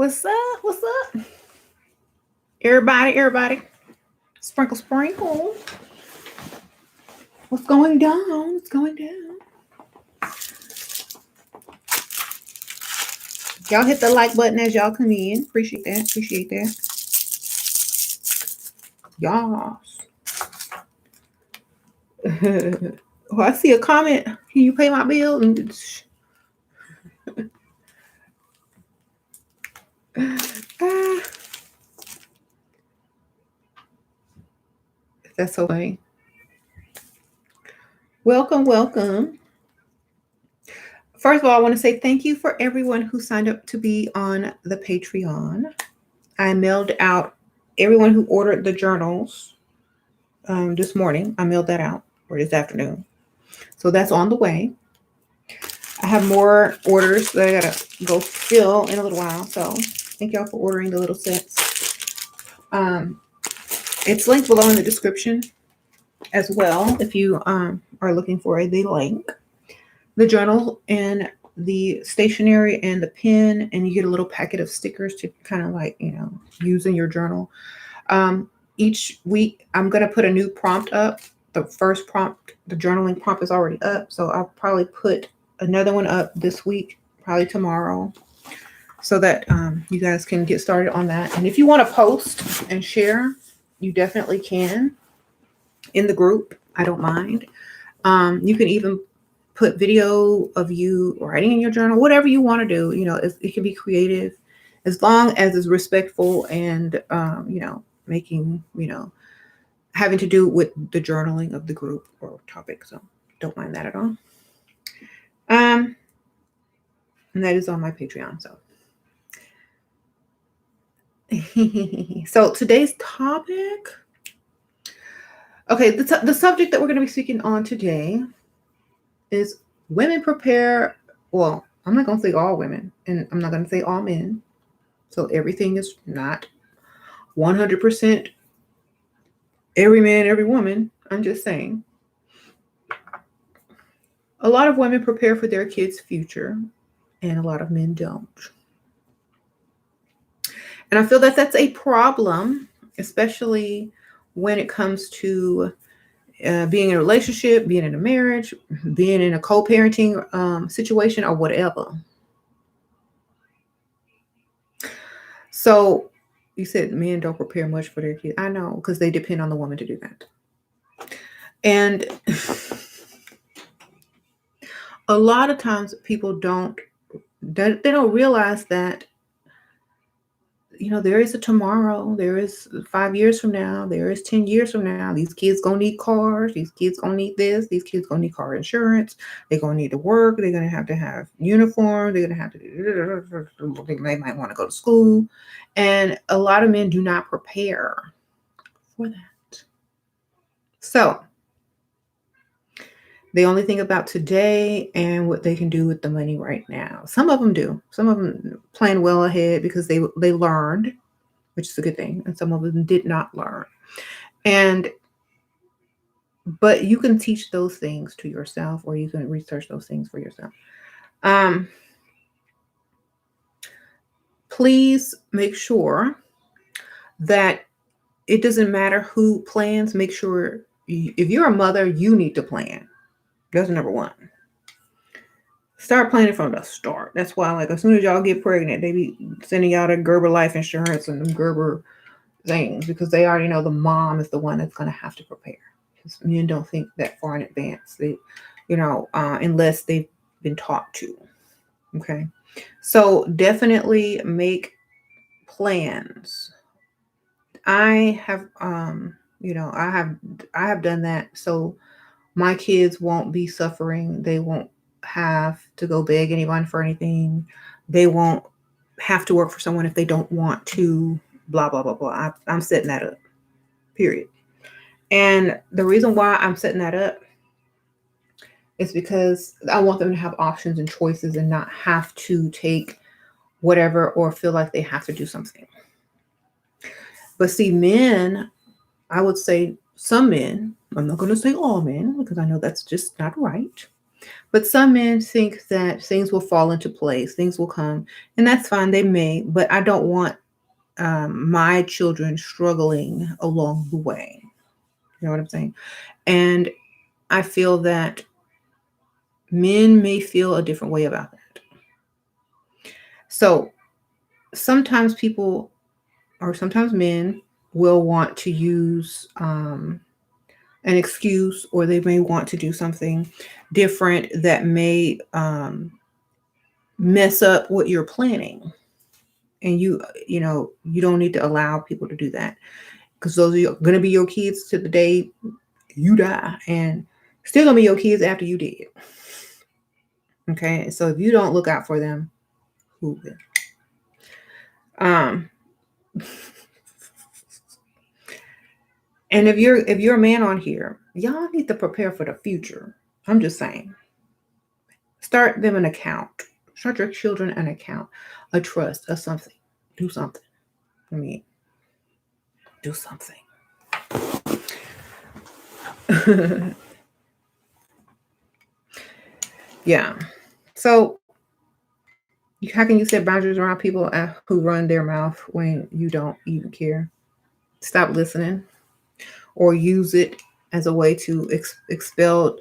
What's up? What's up? Everybody. Sprinkle, sprinkle. What's going down? What's going down? Y'all hit the like button as y'all come in. Appreciate that. Y'all. Oh, I see a comment. Can you pay my bill? That's so funny. Welcome. First of all, I want to say thank you for everyone who signed up to be on the Patreon. I mailed out everyone who ordered the journals this morning. I mailed that out, or this afternoon. So that's on the way. I have more orders that I gotta go fill in a little while. So thank y'all for ordering the little sets. It's linked below in the description as well if you are looking for the link. The journal and the stationery and the pen, and you get a little packet of stickers to kind of like, use in your journal. Each week I'm going to put a new prompt up. The first prompt, the journaling prompt, is already up, so I'll probably put another one up this week, probably tomorrow, so that you guys can get started on that. And if you want to post and share, you definitely can in the group. I don't mind. You can even put video of you writing in your journal, whatever you want to do. It can be creative as long as it's respectful and making, having to do with the journaling of the group or topic. So don't mind that at all. And that is on my Patreon. So today's topic. Okay, the subject that we're going to be speaking on today is women prepare. Well, I'm not going to say all women, and I'm not going to say all men. So everything is not 100% every man, every woman. I'm just saying. A lot of women prepare for their kids' future, and a lot of men don't. And I feel that that's a problem, especially when it comes to being in a relationship, being in a marriage, being in a co-parenting situation, or whatever. So you said men don't prepare much for their kids. I know, because they depend on the woman to do that. And a lot of times people don't realize that, there is a tomorrow, there is 5 years from now, there is 10 years from now. These kids gonna need cars, these kids gonna need this, these kids gonna need car insurance, they're gonna need to work, they're gonna have uniform, they're gonna have to, they might want to go to school. And a lot of men do not prepare for that. So they only think about today and what they can do with the money right now. Some of them do. Some of them plan well ahead because they learned, which is a good thing. And some of them did not learn. But you can teach those things to yourself, or you can research those things for yourself. Please make sure that it doesn't matter who plans. Make sure if you're a mother, you need to plan. That's number one. Start planning from the start. That's why, like, as soon as y'all get pregnant, they be sending y'all the Gerber life insurance and the Gerber things, because they already know the mom is the one that's going to have to prepare. Because men don't think that far in advance. They, unless they've been taught to. Okay, so definitely make plans. I have, I have done that, so my kids won't be suffering. They won't have to go beg anyone for anything. They won't have to work for someone if they don't want to, blah, blah, blah, blah. I'm setting that up, period. And the reason why I'm setting that up is because I want them to have options and choices and not have to take whatever or feel like they have to do something. But see, men, I would say some men, I'm not going to say all men because I know that's just not right. But some men think that things will fall into place, things will come, and that's fine. They may, but I don't want my children struggling along the way. You know what I'm saying? And I feel that men may feel a different way about that. So sometimes people, or sometimes men, will want to use an excuse, or they may want to do something different that may mess up what you're planning. And you don't need to allow people to do that, because those are going to be your kids to the day you die, and still going to be your kids after you did. Okay, so if you don't look out for them, who will? Um, and if you're a man on here, y'all need to prepare for the future. I'm just saying, start them an account. Start your children an account, a trust, a something. Do something. I mean, do something. Yeah. So how can you set boundaries around people who run their mouth when you don't even care? Stop listening, or use it as a way to expel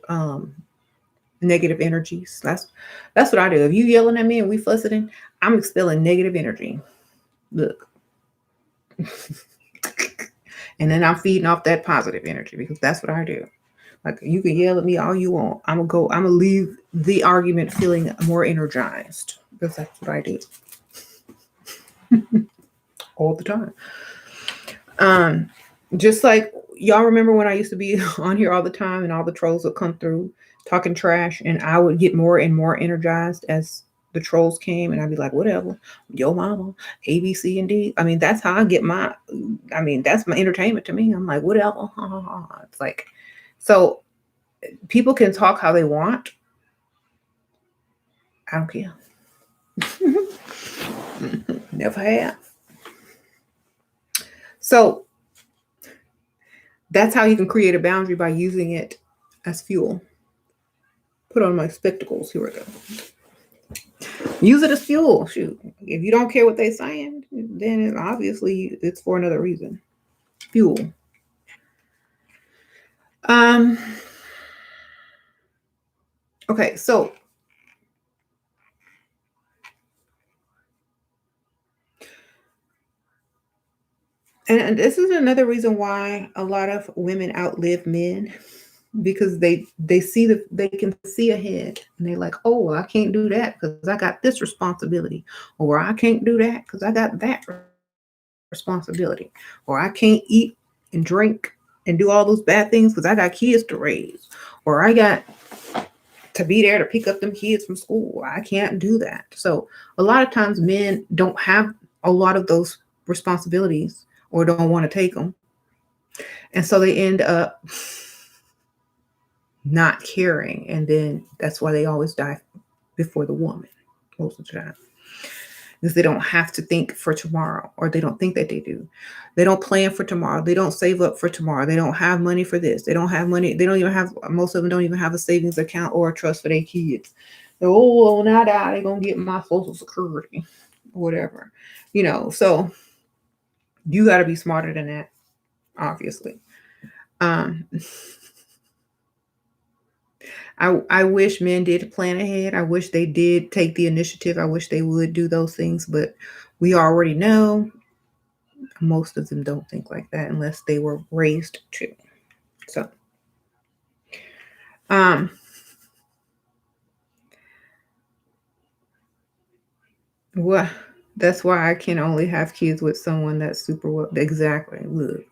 negative energies. That's what I do. If you yelling at me and we fussing, I'm expelling negative energy. Look. And then I'm feeding off that positive energy, because that's what I do. Like, you can yell at me all you want. I'm gonna leave the argument feeling more energized, because that's what I do all the time. Just like y'all remember when I used to be on here all the time and all the trolls would come through talking trash, and I would get more and more energized as the trolls came, and I'd be like, whatever, yo mama, A, B, C, and D. I mean, that's how I get that's my entertainment to me. I'm like, whatever. It's like, so people can talk how they want. I don't care. Never have. So that's how you can create a boundary, by using it as fuel. Put on my spectacles. Here we go. Use it as fuel. Shoot. If you don't care what they're saying, then obviously it's for another reason. Fuel. Okay, so and this is another reason why a lot of women outlive men, because they can see ahead, and they're like, oh, well, I can't do that because I got this responsibility, or I can't do that because I got that responsibility, or I can't eat and drink and do all those bad things because I got kids to raise, or I got to be there to pick up them kids from school. I can't do that. So a lot of times men don't have a lot of those responsibilities, or don't want to take them. And so they end up not caring. And then that's why they always die before the woman most of the time. Because they don't have to think for tomorrow, or they don't think that they do. They don't plan for tomorrow. They don't save up for tomorrow. They don't have money for this. They don't have money. They don't even have, most of them don't even have a savings account or a trust for their kids. They're, oh, well, when I die, they're going to get my Social Security, or whatever. So you got to be smarter than that, obviously. I wish men did plan ahead. I wish they did take the initiative. I wish they would do those things, but we already know most of them don't think like that unless they were raised to. So, well, that's why I can only have kids with someone that's super well. Exactly. Look,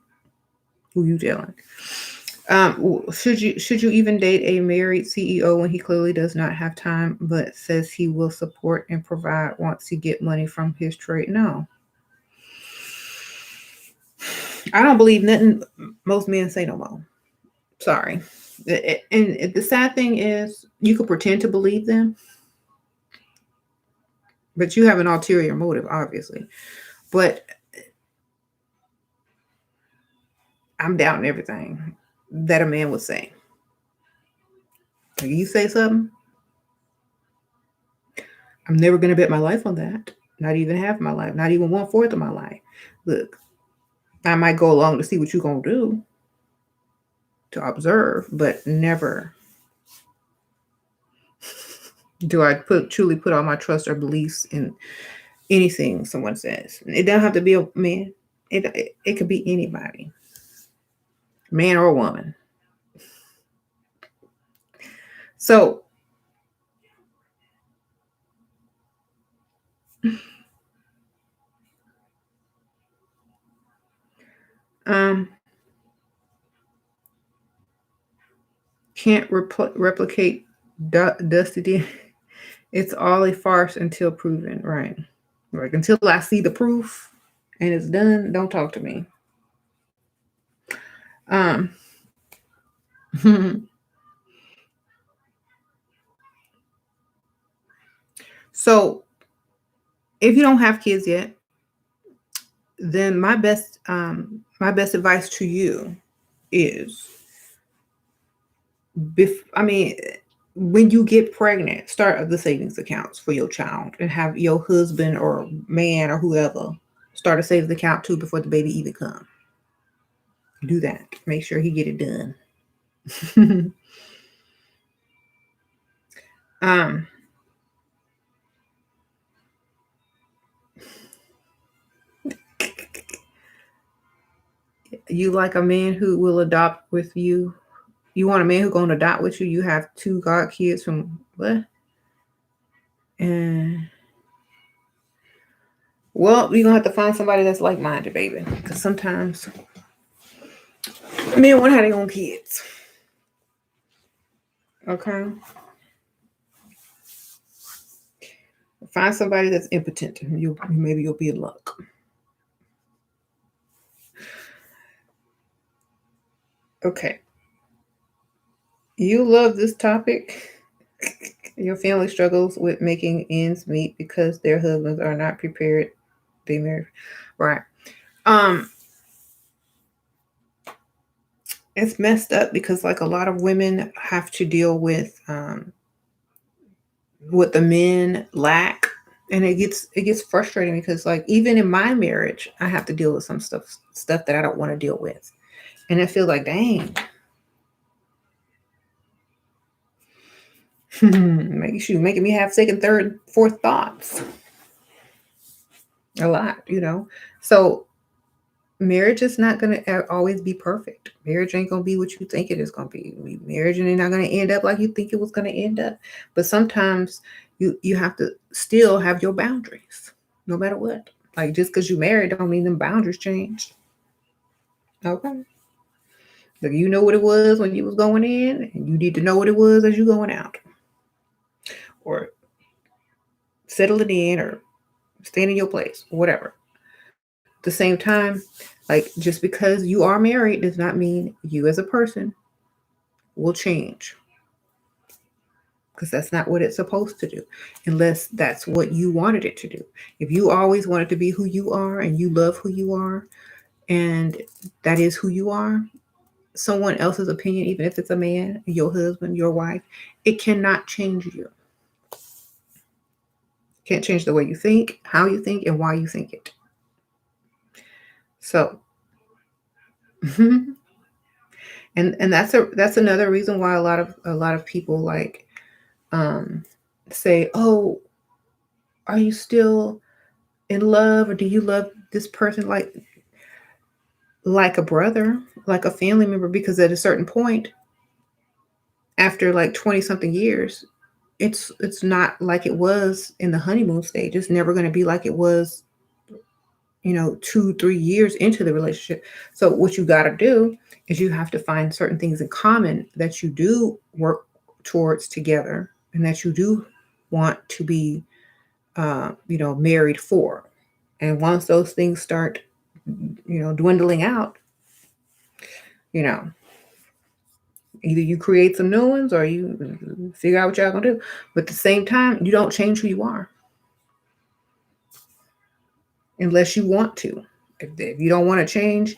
who you telling? Should you even date a married CEO when he clearly does not have time, but says he will support and provide once he get money from his trade? No, I don't believe nothing most men say no more. Sorry. And the sad thing is, you could pretend to believe them, but you have an ulterior motive, obviously. But I'm doubting everything that a man would say. Like, you say something, I'm never going to bet my life on that. Not even half my life, not even 1/4 of my life. Look, I might go along to see what you're going to do, to observe, but never do I truly put all my trust or beliefs in anything someone says. It doesn't have to be a man. It could be anybody, man or woman. So um can't replicate dusty. It's all a farce until proven, right? Like until I see the proof and it's done, don't talk to me. Um so if you don't have kids yet, then my best advice to you is I mean, when you get pregnant, start the savings accounts for your child and have your husband or man or whoever start a savings account too before the baby even comes. Do that. Make sure he get it done. um, you like a man who will adopt with you. You want a man who's going to adopt with you. You have 2 god kids from what? And well, you're gonna have to find somebody that's like-minded, baby. Because sometimes men want to have their own kids. Okay. Find somebody that's impotent. Maybe you'll be in luck. Okay. You love this topic. Your family struggles with making ends meet because their husbands are not prepared. They married. Right. Um, it's messed up because like a lot of women have to deal with what the men lack. And it gets frustrating because like even in my marriage, I have to deal with some stuff that I don't want to deal with. And I feel like, dang, making me have second, third, fourth thoughts. A lot, So marriage is not going to always be perfect. Marriage ain't going to be what you think it is going to be. Marriage ain't not going to end up like you think it was going to end up. But sometimes you have to still have your boundaries, no matter what. Like just because you married don't mean them boundaries changed. Okay. Like you know what it was when you was going in, and you need to know what it was as you going out. Or settle it in or stand in your place, or whatever. At the same time, like just because you are married does not mean you as a person will change. Because that's not what it's supposed to do, unless that's what you wanted it to do. If you always wanted to be who you are and you love who you are, and that is who you are, someone else's opinion, even if it's a man, your husband, your wife, it cannot change you. Can't change the way you think, how you think, and why you think it. So, and that's another reason why a lot of people like say, "Oh, are you still in love, or do you love this person like a brother, like a family member?" Because at a certain point, after like 20 something years, it's not like it was in the honeymoon stage. It's never going to be like it was 2-3 years into the relationship. So what you got to do is you have to find certain things in common that you do work towards together and that you do want to be married for. And once those things start dwindling out, you know either you create some new ones or you figure out what y'all gonna do. But at the same time, you don't change who you are unless you want to. If you don't want to change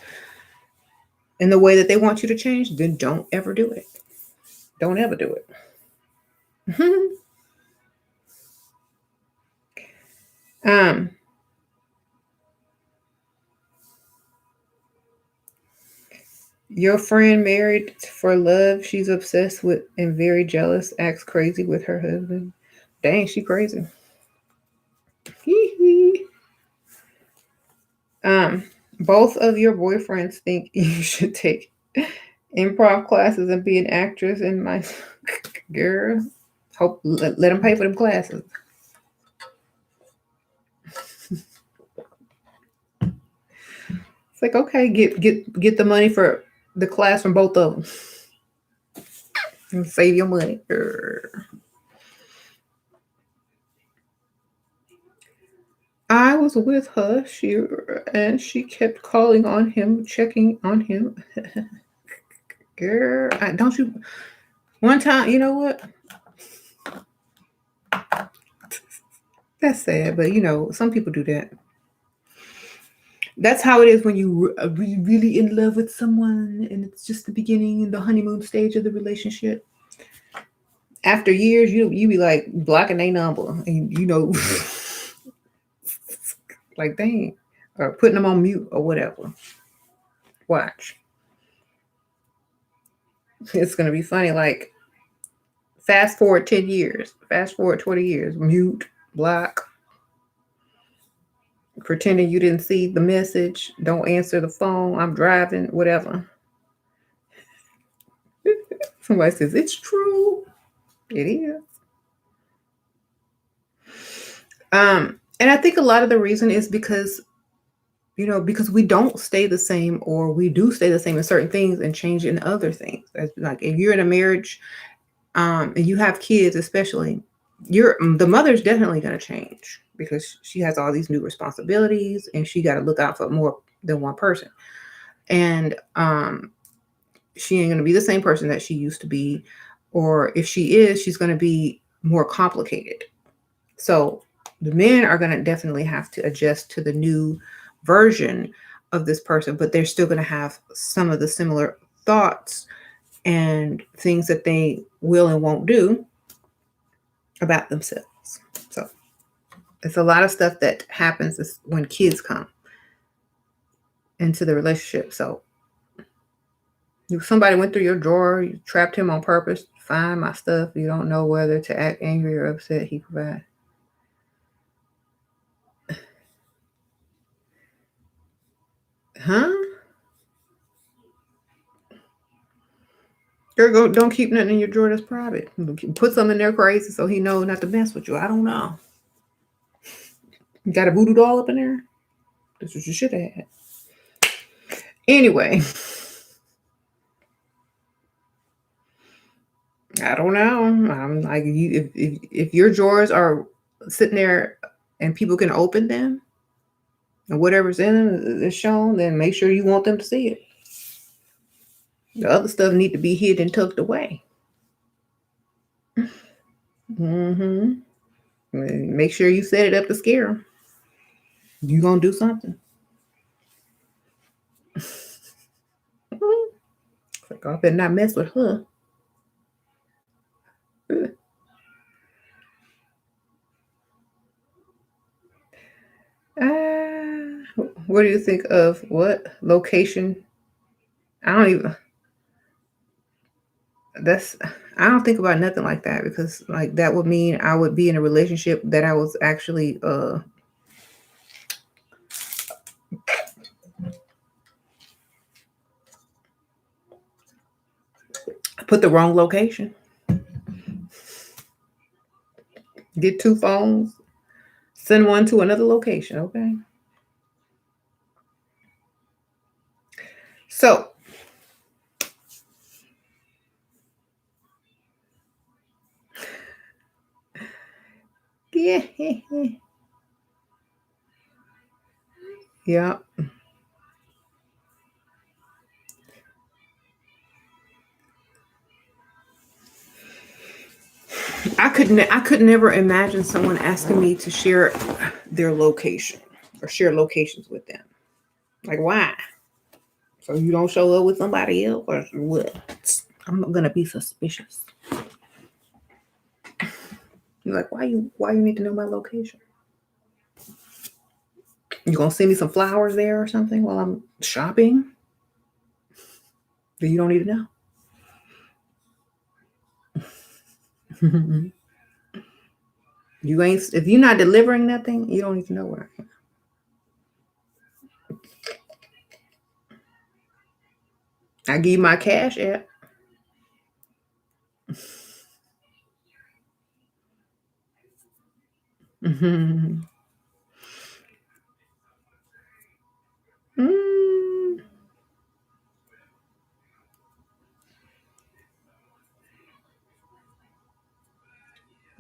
in the way that they want you to change, then don't ever do it. Don't ever do it. Um, your friend married for love. She's obsessed with and very jealous. Acts crazy with her husband. Dang, she crazy. um, both of your boyfriends think you should take improv classes and be an actress. In my girl, hope let them pay for them classes. It's like, okay, get the money for the class from both of them and save your money. I was with her, she kept calling on him, checking on him. Girl, don't you? One time, you know what? That's sad, but some people do that. That's how it is when you are really in love with someone, and it's just the beginning, the honeymoon stage of the relationship. After years, you be like blocking their number, and like dang, or putting them on mute or whatever. Watch, it's gonna be funny. Like fast forward 10 years, fast forward 20 years, mute, block, pretending you didn't see the message, don't answer the phone. I'm driving, whatever. Somebody says it's true. It is. And I think a lot of the reason is because because we don't stay the same, or we do stay the same in certain things and change in other things. Like if you're in a marriage, and you have kids, especially, the mother's definitely going to change because she has all these new responsibilities and she got to look out for more than one person. And she ain't going to be the same person that she used to be, or if she is, she's going to be more complicated. So the men are going to definitely have to adjust to the new version of this person, but they're still going to have some of the similar thoughts and things that they will and won't do about themselves. So it's a lot of stuff that happens when kids come into the relationship. So if somebody went through your drawer, you trapped him on purpose, find my stuff, you don't know whether to act angry or upset, he provides. Huh? Girl, don't keep nothing in your drawer that's private. Put something in there crazy so he knows not to mess with you. I don't know. You got a voodoo doll up in there? That's what you should have had. Anyway, I don't know. I'm like, if your drawers are sitting there and people can open them and whatever's in them is shown, then make sure you want them to see it. The other stuff need to be hid and tucked away. Mm-hmm. Make sure you set it up to scare them. You gonna do something. It's like, I better not mess with her. What do you think of what location? I don't even. That's. I don't think about nothing like that because like that would mean I would be in a relationship that I was actually put the wrong location. Get two phones. Send one to another location. Okay. So yeah, yeah. I could never imagine someone asking me to share their location or share locations with them. Like why? So you don't show up with somebody else or what? I'm gonna be suspicious. You're like, why you need to know my location? You gonna send me some flowers there or something while I'm shopping? You don't need to know. You ain't if you're not delivering nothing, you don't need to know where I am. I give you my cash app. Mm,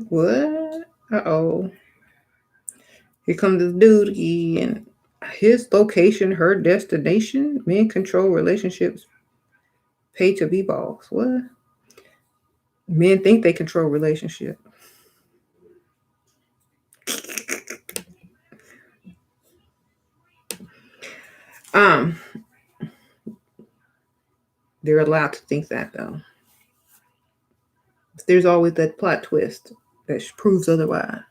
what? Uh-oh. Here comes this dude again. His location, her destination. Men control relationships. Pay to be boss. What? Men think they control relationship. Um, they're allowed to think that though. There's always that plot twist that proves otherwise.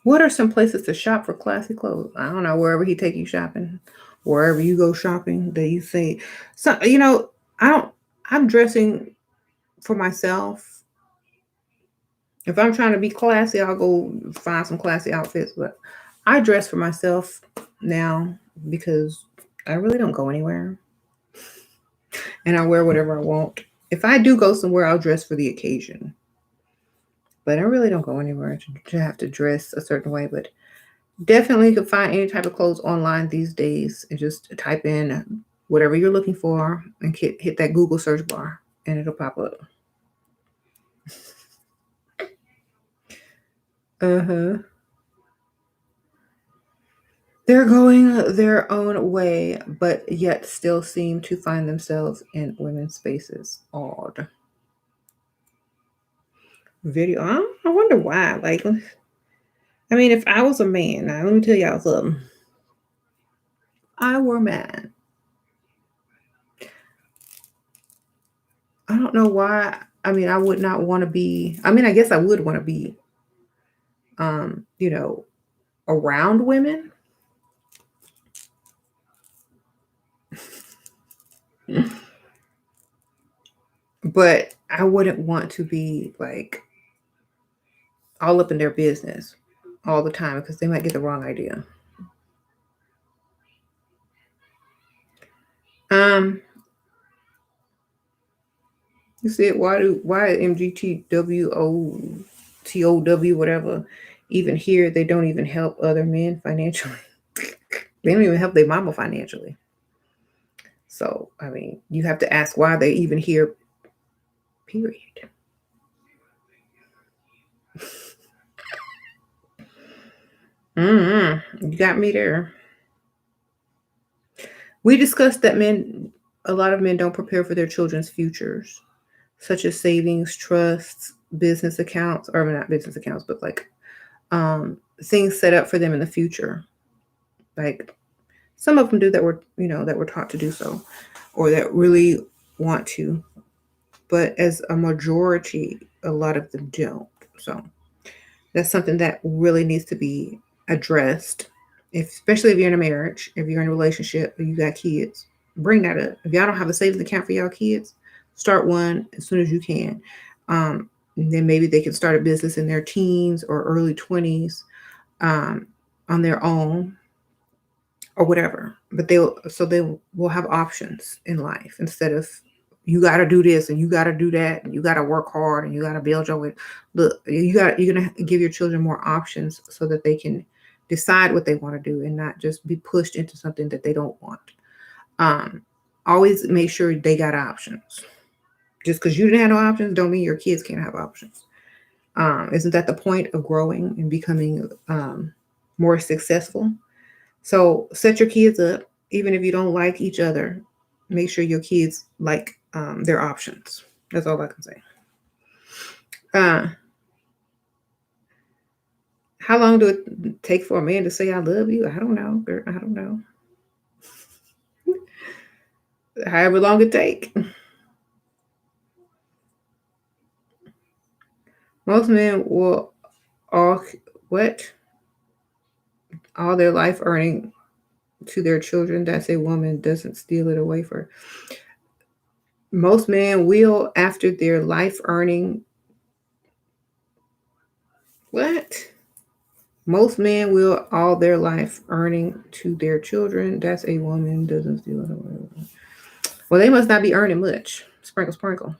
What are some places to shop for classy clothes? I don't know. Wherever he take you shopping, wherever you go shopping, that you say, so I don't. I'm dressing for myself. If I'm trying to be classy, I'll go find some classy outfits. But I dress for myself now because I really don't go anywhere, and I wear whatever I want. If I do go somewhere, I'll dress for the occasion. But I really don't go anywhere to have to dress a certain way. But definitely you can find any type of clothes online these days and just type in whatever you're looking for and hit that Google search bar and it'll pop up. Uh-huh. They're going their own way, but yet still seem to find themselves in women's spaces. Odd. Video. I wonder why. Like, I mean, if I was a man, now let me tell y'all something. I were a man. I don't know why. I mean, I would not want to be. I mean, I guess I would want to be, um, you know, around women. But I wouldn't want to be like all up in their business all the time because they might get the wrong idea. Um, you said why MGTWOTOW whatever even here they don't even help other men financially. They don't even help their mama financially. So I mean, you have to ask why they even here. Period. You got me there. We discussed that a lot of men don't prepare for their children's futures, such as savings, trusts, business accounts, or not business accounts, but like things set up for them in the future. Like some of them do that were taught to do so, or that really want to, but as a majority, a lot of them don't. So that's something that really needs to be addressed, especially if you're in a marriage, if you're in a relationship, or you got kids. Bring that up. If y'all don't have a savings account for y'all kids, start one as soon as you can. And then maybe they can start a business in their teens or early 20s on their own or whatever. But they will have options in life instead of you got to do this and you got to do that and you got to work hard and you got to build your way. Look, you're gonna give your children more options so that they can decide what they want to do and not just be pushed into something that they don't want. Um, Always make sure they got options. Just because you didn't have no options, don't mean your kids can't have options. Isn't that the point of growing and becoming more successful? So set your kids up, even if you don't like each other. Make sure your kids like their options. That's all I can say. Uh, how long do it take for a man to say "I love you"? I don't know, girl. I don't know. However long it take. Most men will all what? All their life earning to their children. That's a woman doesn't steal it away for. Most men will, after their life earning, what? Most men will all their life earning to their children. That's a woman doesn't steal it away. Well, they must not be earning much. Sprinkle, sprinkle.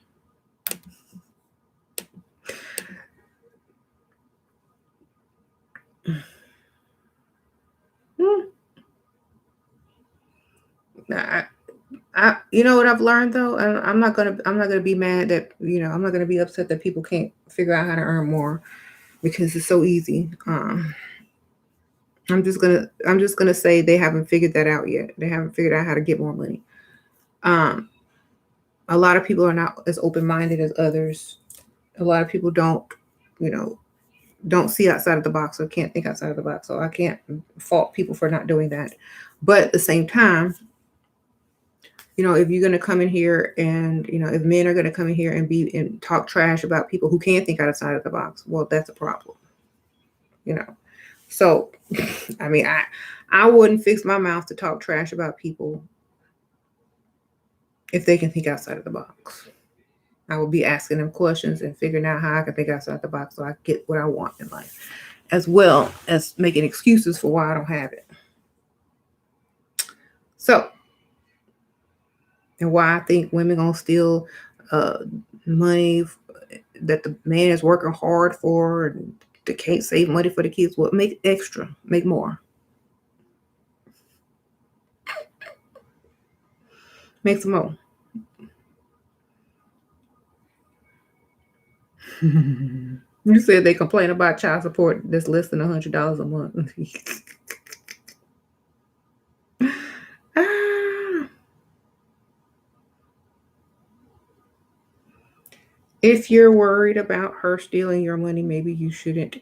Hmm. You know what I've learned though, and I'm not gonna be mad that I'm not gonna be upset that people can't figure out how to earn more because it's so easy. I'm just gonna say they haven't figured that out yet. They haven't figured out how to get more money. Um, a lot of people are not as open minded as others. A lot of people you know, don't see outside of the box or can't think outside of the box. So I can't fault people for not doing that. But at the same time, if you're going to come in here and, if men are going to come in here and talk trash about people who can't think outside of the box, well, that's a problem, you know. So, I mean, I wouldn't fix my mouth to talk trash about people if they can think outside of the box. I would be asking them questions and figuring out how I can think outside the box so I get what I want in life, as well as making excuses for why I don't have it. So, and why I think women gonna steal money that the man is working hard for, and they can't save money for the kids. Well, make extra, make more, make some more. You said they complain about child support that's less than $100 a month. Ah. If you're worried about her stealing your money, maybe you shouldn't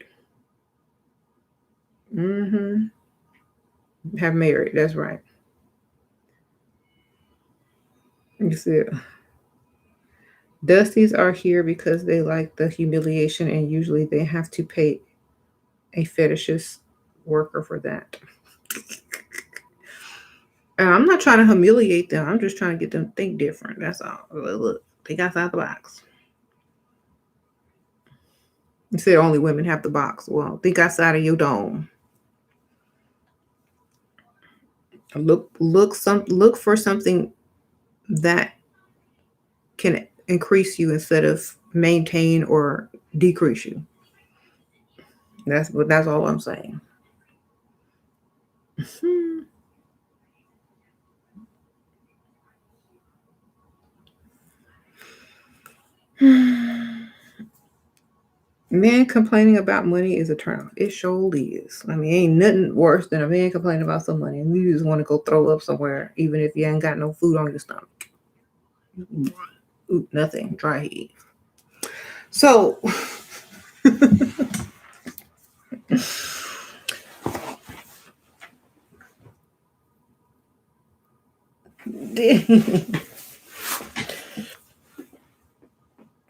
have married. That's right. You said Dusties are here because they like the humiliation, and usually they have to pay a fetishist worker for that. I'm not trying to humiliate them. I'm just trying to get them to think different. That's all. Look, think outside the box. You said only women have the box. Well, think outside of your dome. Look for something that can increase you instead of maintain or decrease you. That's all I'm saying. Men complaining about money is a turnoff. It surely is. I mean, ain't nothing worse than a man complaining about some money and you just want to go throw up somewhere, even if you ain't got no food on your stomach. Ooh, nothing. Dry heat. So,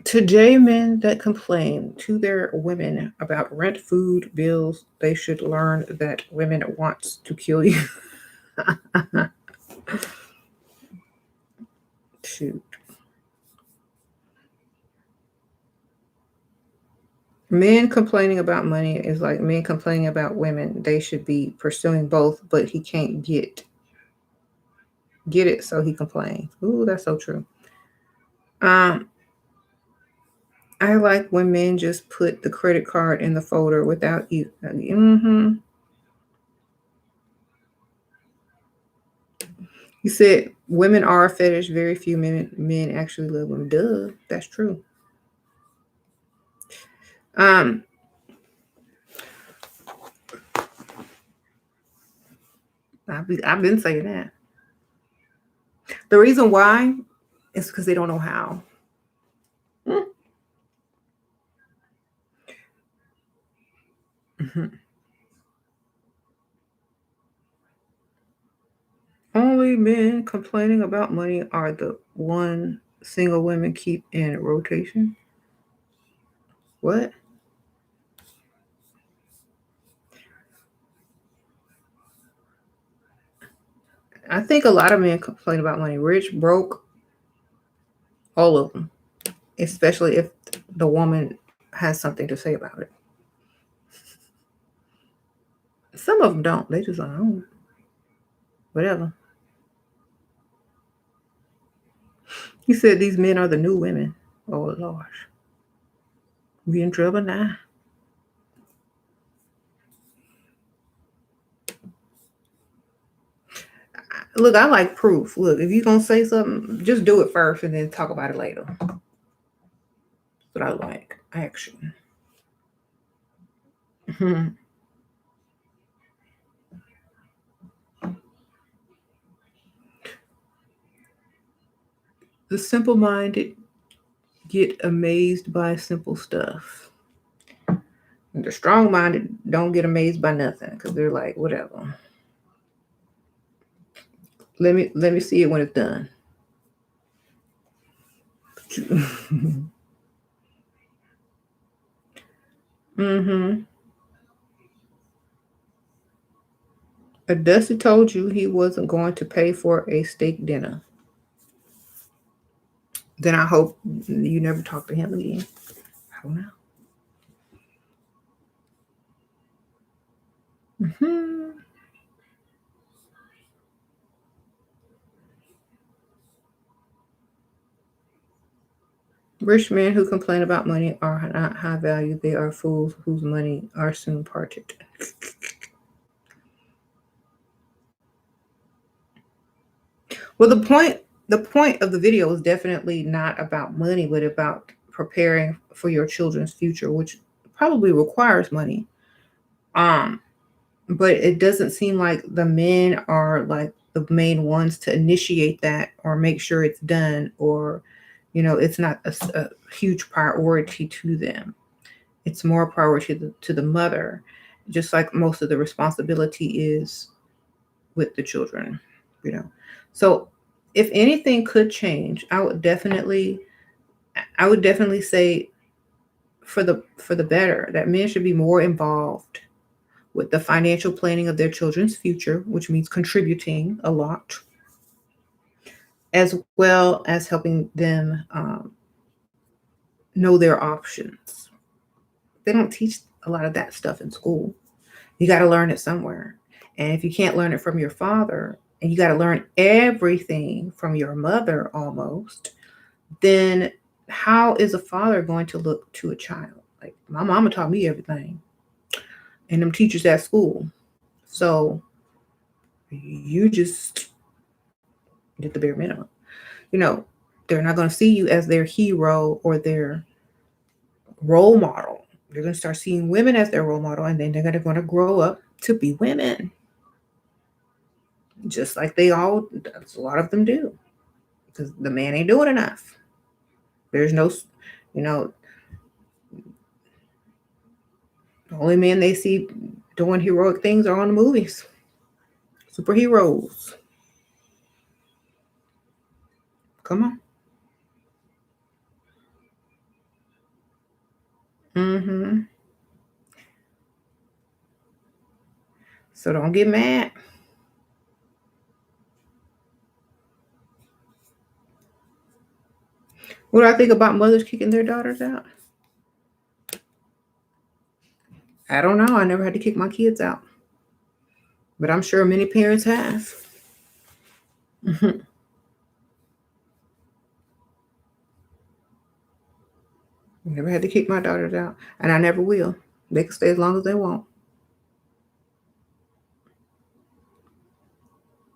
to men that complain to their women about rent, food, bills, they should learn that women wants to kill you. Shoot. Men complaining about money is like men complaining about women. They should be pursuing both, but he can't get it, so he complains. Ooh, that's so true. Um, I like when men just put the credit card in the folder without you. You said women are a fetish. Very few men actually love women. Duh, that's true. Um, I've been saying that. The reason why is because they don't know how. Mhm. Only men complaining about money are the one single women keep in rotation. What? I think a lot of men complain about money. Rich, broke, all of them. Especially if the woman has something to say about it. Some of them don't. They just like, oh, whatever. He said these men are the new women. Oh, Lord. We in trouble now. Look, I like proof. Look, if you're going to say something, just do it first and then talk about it later. That's what I like. Action. The simple minded get amazed by simple stuff. And the strong minded don't get amazed by nothing because they're like, whatever. Let me see it when it's done. Mm-hmm. Dusty told you he wasn't going to pay for a steak dinner. Then I hope you never talk to him again. I don't know. Mm-hmm. Rich men who complain about money are not high value. They are fools whose money are soon parted. Well, the point of the video is definitely not about money, but about preparing for your children's future, which probably requires money. Um, but it doesn't seem like the men are like the main ones to initiate that or make sure it's done, or it's not a huge priority to them. It's more priority to the mother, just like most of the responsibility is with the children. you know so if anything could change, I would definitely say for the better, that men should be more involved with the financial planning of their children's future, which means contributing a lot, as well as helping them know their options. They don't teach a lot of that stuff in school. You got to learn it somewhere. And if you can't learn it from your father, and you got to learn everything from your mother almost, then how is a father going to look to a child? Like, my mama taught me everything, and them teachers at school. So you just did the bare minimum. You know, they're not going to see you as their hero or their role model. They're going to start seeing women as their role model, and then they're going to grow up to be women, just like a lot of them do, because the man ain't doing enough. There's no, you know, the only men they see doing heroic things are on the movies, superheroes. Come on. Mm-hmm. So don't get mad. What do I think about mothers kicking their daughters out? I don't know. I never had to kick my kids out, but I'm sure many parents have. Never had to kick my daughters out, and I never will. They can stay as long as they want.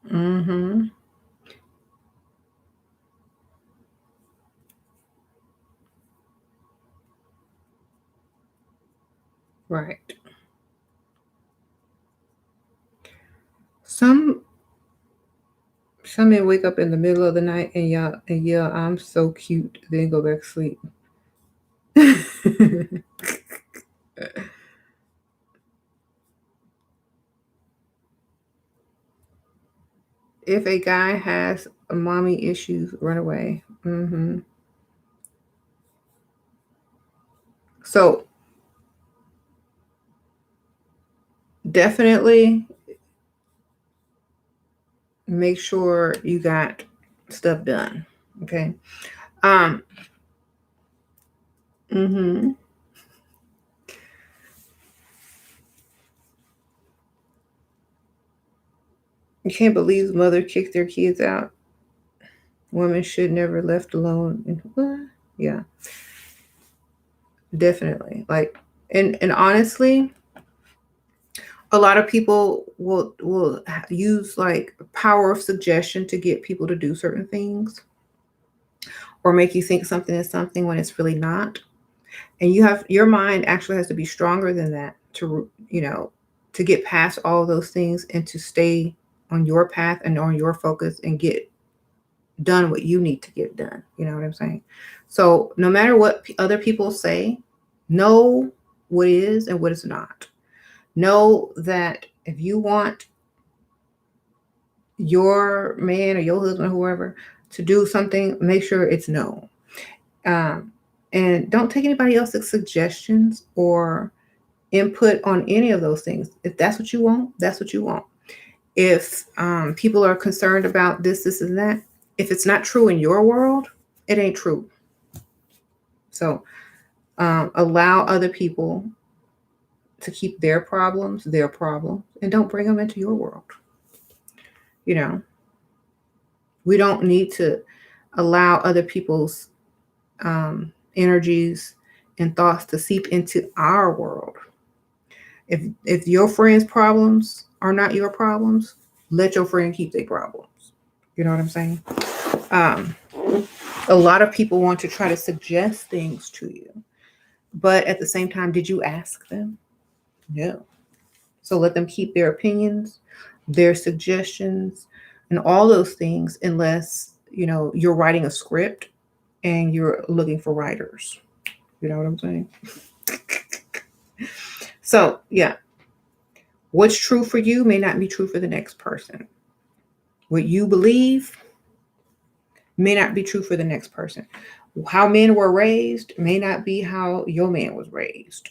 Mm-hmm. Right. Some some men wake up in the middle of the night and yell, "I'm so cute," then go back to sleep. If a guy has mommy issues, run away. So definitely Make sure you got stuff done. Okay. Um. Mm-hmm. You can't believe the mother kicked their kids out. Women should never left alone. And what? Yeah, definitely. Like, and honestly, a lot of people will use like power of suggestion to get people to do certain things or make you think something is something when it's really not. And your mind actually has to be stronger than that to to get past all those things and to stay on your path and on your focus and get done what you need to get done. You know what I'm saying? So no matter what other people say, know what is and what is not. Know that if you want your man or your husband or whoever to do something, make sure it's no. Um, and don't take anybody else's suggestions or input on any of those things. If that's what you want, that's what you want. If people are concerned about this, and that, if it's not true in your world, it ain't true. So allow other people to keep their problems, and don't bring them into your world. You know, we don't need to allow other people's energies and thoughts to seep into our world. If your friend's problems are not your problems, let your friend keep their problems. You know what I'm saying? Um, a lot of people want to try to suggest things to you, but at the same time, did you ask them? No. So let them keep their opinions, their suggestions, and all those things, unless you're writing a script and you're looking for writers. You know what I'm saying? So yeah, what's true for you may not be true for the next person. What you believe may not be true for the next person. How men were raised may not be how your man was raised.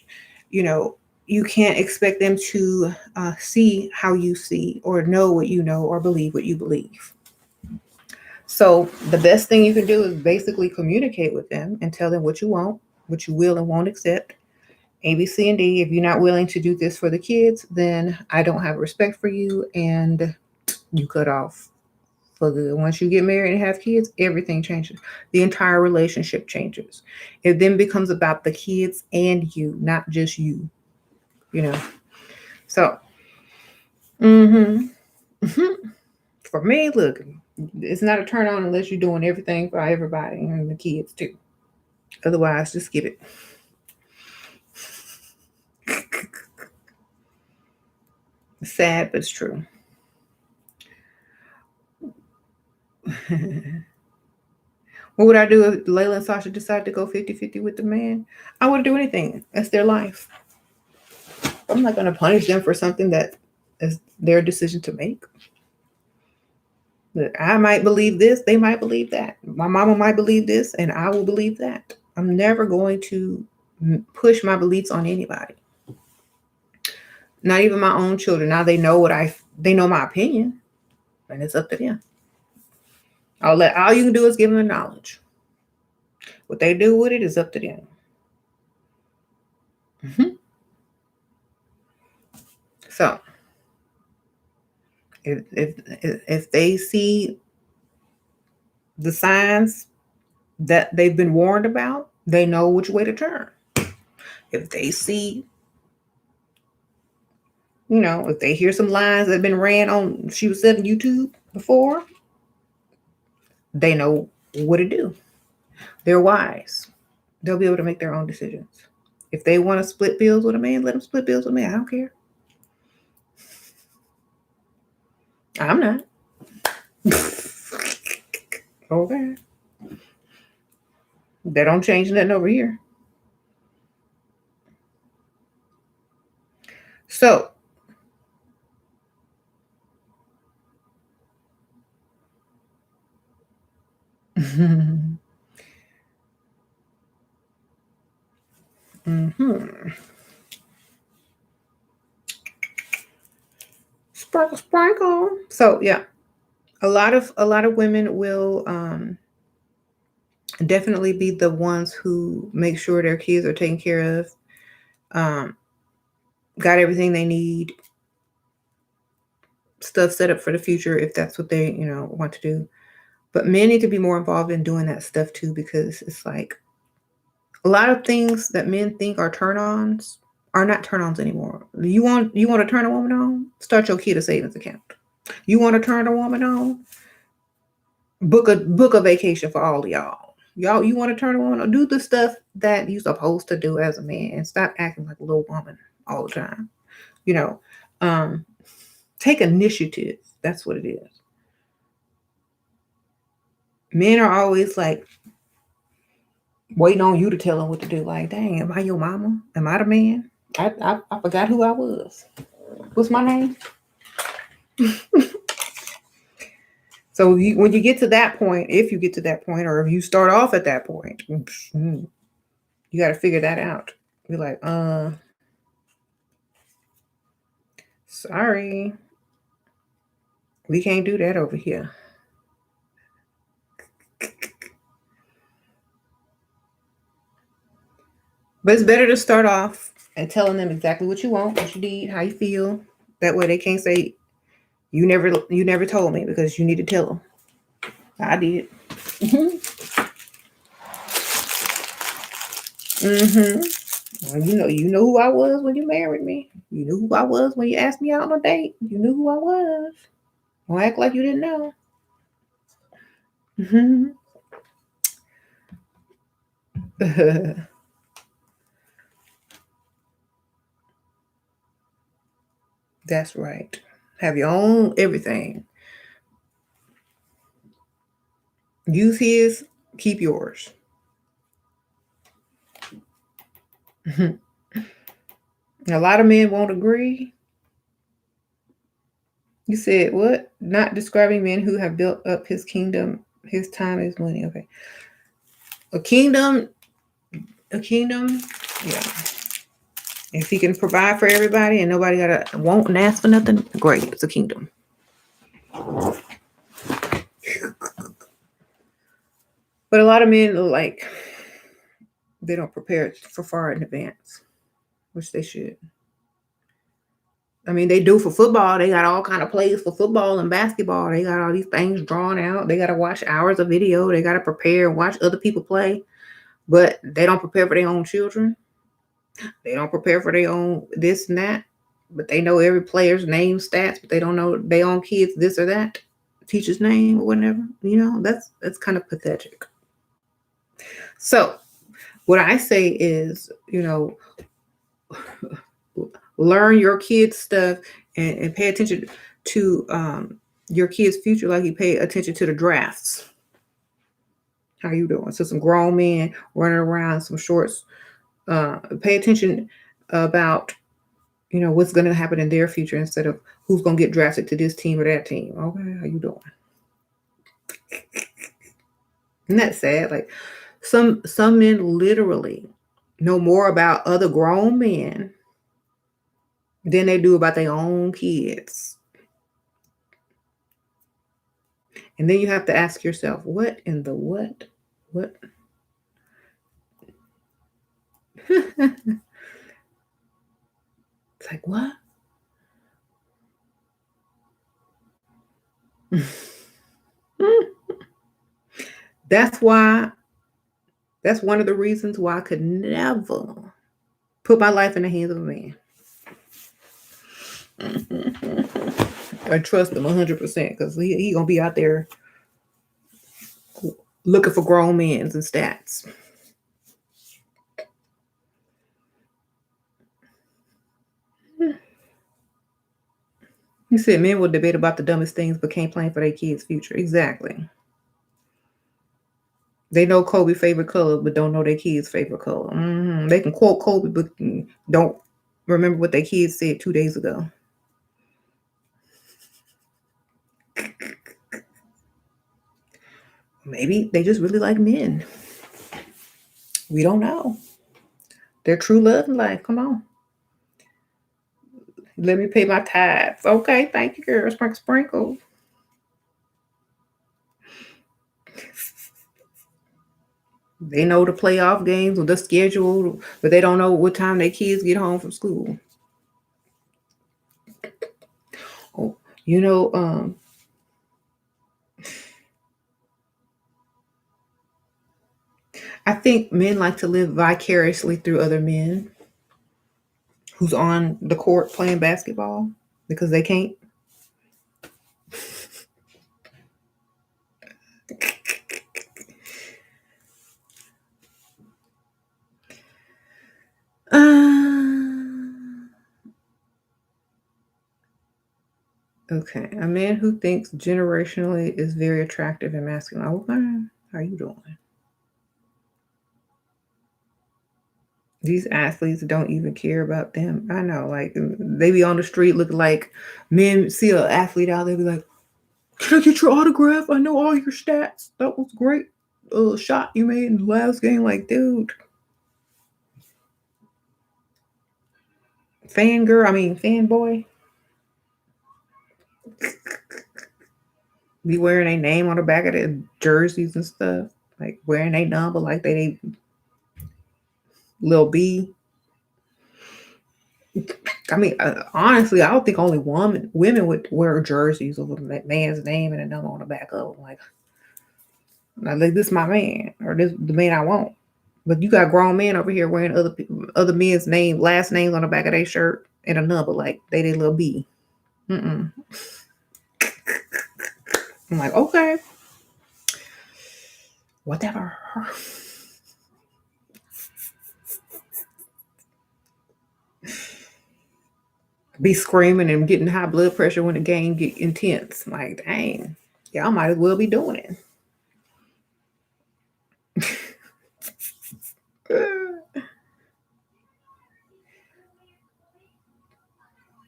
You know, you can't expect them to see how you see or know what you know or believe what you believe. So the best thing you can do is basically communicate with them and tell them what you want, what you will and won't accept. A, B, C, and D. If you're not willing to do this for the kids, then I don't have respect for you, and you cut off for good. Once you get married and have kids, everything changes. The entire relationship changes. It then becomes about the kids and you, not just you. You know. So, mm-hmm. For me, look, it's not a turn on unless you're doing everything for everybody and the kids too. Otherwise, just skip it. Sad, but it's true. What would I do if Layla and Sasha decided to go 50-50 with the man? I wouldn't do anything. That's their life. I'm not going to punish them for something that is their decision to make. I might believe this, they might believe that. My mama might believe this, and I will believe that. I'm never going to push my beliefs on anybody. Not even my own children. Now they know they know my opinion, and it's up to them. All you can do is give them the knowledge. What they do with it is up to them. Mm-hmm. So if they see the signs that they've been warned about, they know which way to turn. If they see, if they hear some lines that have been ran on SheRaSeven YouTube before, they know what to do. They're wise. They'll be able to make their own decisions. If they want to split bills with a man, let them split bills with a man. I don't care. I'm not. Okay. That don't change nothing over here. So, mm-hmm. Sprinkle, sprinkle. So, yeah. A lot of women will definitely be the ones who make sure their kids are taken care of, um, got everything they need, stuff set up for the future if that's what they want to do. But men need to be more involved in doing that stuff too, because it's like a lot of things that men think are turn-ons are not turn-ons anymore. You want to turn a woman on? Start your kid a savings account. You want to turn a woman on? Book a vacation for all of y'all. Y'all, you want to turn a woman on? Do the stuff that you're supposed to do as a man, and stop acting like a little woman all the time. You know, um, take initiative. That's what it is. Men are always like waiting on you to tell them what to do. Like, dang, am I your mama? Am I the man? I forgot who I was. What's my name? So when you get to that point, if you get to that point, or if you start off at that point, you got to figure that out. Be like, sorry, we can't do that over here. But it's better to start off and telling them exactly what you want, what you need, how you feel. That way they can't say you never told me, because you need to tell them. I did. Well, you know who I was when you married me. You knew who I was when you asked me out on a date. You knew who I was. Don't act like you didn't know. That's right. Have your own everything. Use his, keep yours. A lot of men won't agree. You said what? Not describing men who have built up his kingdom. His time is money. Okay. A kingdom. Yeah. If he can provide for everybody and nobody won't and ask for nothing, great. It's a kingdom. But a lot of men like they don't prepare for far in advance, which they should. I mean, they do for football. They got all kind of plays for football and basketball. They got all these things drawn out. They got to watch hours of video. They got to prepare and watch other people play. But they don't prepare for their own children. They don't prepare for their own this and that. But they know every player's name, stats, but they don't know their own kids this or that, teacher's name or whatever. That's kind of pathetic. So what I say is, learn your kids' stuff and pay attention to your kids' future like you pay attention to the drafts. How you doing? So some grown men running around, some shorts. Pay attention about what's going to happen in their future instead of who's going to get drafted to this team or that team. Okay, how you doing? Isn't that sad? Like some men literally know more about other grown men than they do about their own kids. And then you have to ask yourself, what in the what? What? It's like, what? That's one of the reasons why I could never put my life in the hands of a man. I trust him 100% because he gonna be out there looking for grown men and stats. You said men will debate about the dumbest things but can't plan for their kids' future. Exactly. They know Kobe's favorite color but don't know their kids' favorite color. They can quote Kobe but don't remember what their kids said 2 days ago. Maybe they just really like men. We don't know. Their true love in life. Come on. Let me pay my tithes. Okay, thank you, girl. Sprinkle, sprinkle. They know the playoff games or the schedule, but they don't know what time their kids get home from school. Oh, you know, I think men like to live vicariously through other men who's on the court playing basketball because they can't. Uh, okay, a man who thinks generationally is very attractive and masculine. Okay, how you doing? These athletes don't even care about them. I know, like they be on the street looking like men see an athlete out there, be like, "Can I get your autograph? I know all your stats. That was great. Shot you made in the last game." Like, dude, fangirl. I mean, fanboy. Be wearing a name on the back of their jerseys and stuff, like wearing a number, like they little B. I mean, honestly, I don't think only women would wear jerseys with a man's name and a number on the back of them. Like this, my man, or this the man I want. But you got grown men over here wearing other men's last names on the back of their shirt and a number, like they little B. Mm-mm. I'm like, okay, whatever. Be screaming and getting high blood pressure when the game get intense. Like, dang, y'all might as well be doing it.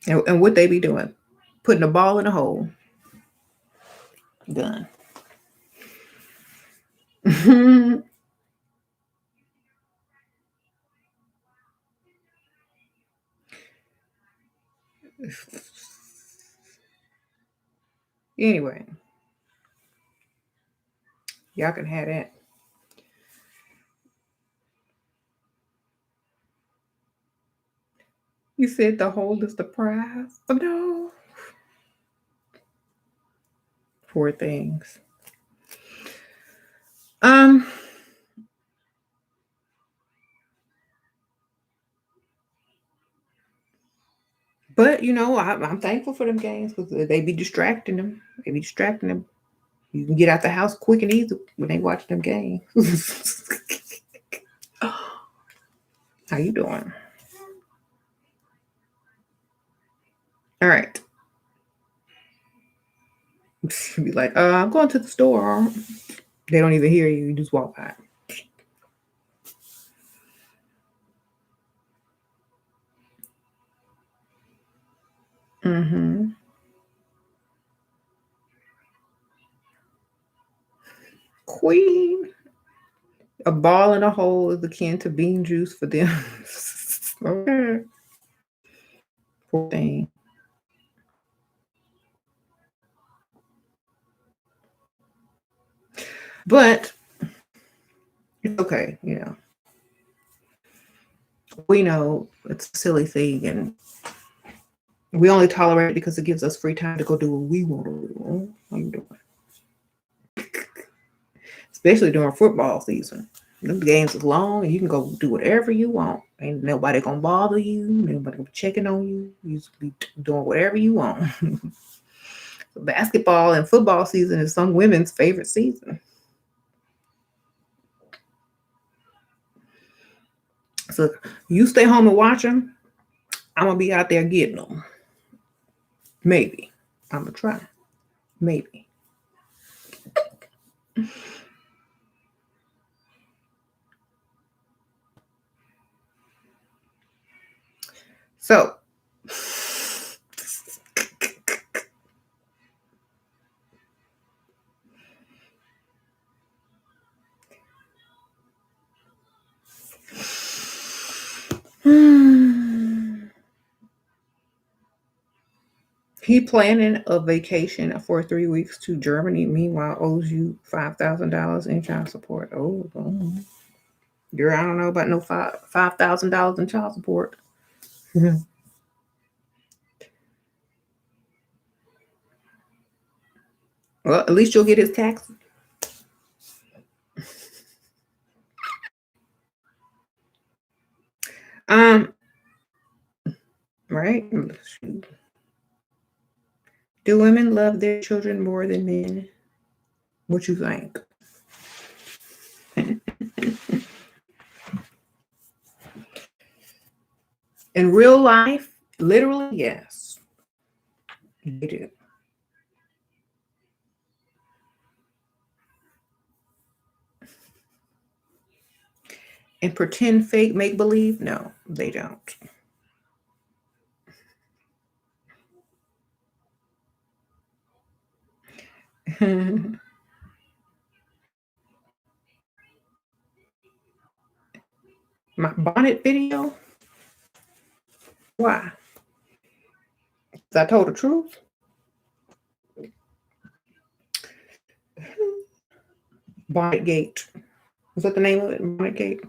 And what they be doing? Putting the ball in the hole. Done. Anyway, y'all can have that. You said the hole is the prize. Oh, no. Poor things. Um, but I'm thankful for them games because they be distracting them. They be distracting them. You can get out the house quick and easy when they watch them games. How you doing? All right. Be like, I'm going to the store. They don't even hear you. You just walk by. Mm-hmm. Queen. A ball in a hole is akin to bean juice for them. Okay. Poor thing. But it's okay, We know it's a silly thing and we only tolerate it because it gives us free time to go do what we want to do. How you doing? Especially during football season. Them games is long and you can go do whatever you want. Ain't nobody gonna bother you. Nobody gonna be checking on you. You just be doing whatever you want. So basketball and football season is some women's favorite season. So you stay home and watch them. I'm gonna be out there getting them. Maybe. I'm gonna try. Maybe. So he planning a vacation for 3 weeks to Germany. Meanwhile, owes you $5,000 in child support. Oh. Girl, I don't know about no $5,000 in child support. Well, at least you'll get his taxes. Right? Do women love their children more than men? What you think? In real life, literally, yes, they do. And pretend fake make believe? No, they don't. My bonnet video? Why? 'Cause I told the truth. Bonnet Gate. Is that the name of it? Bonnet Gate?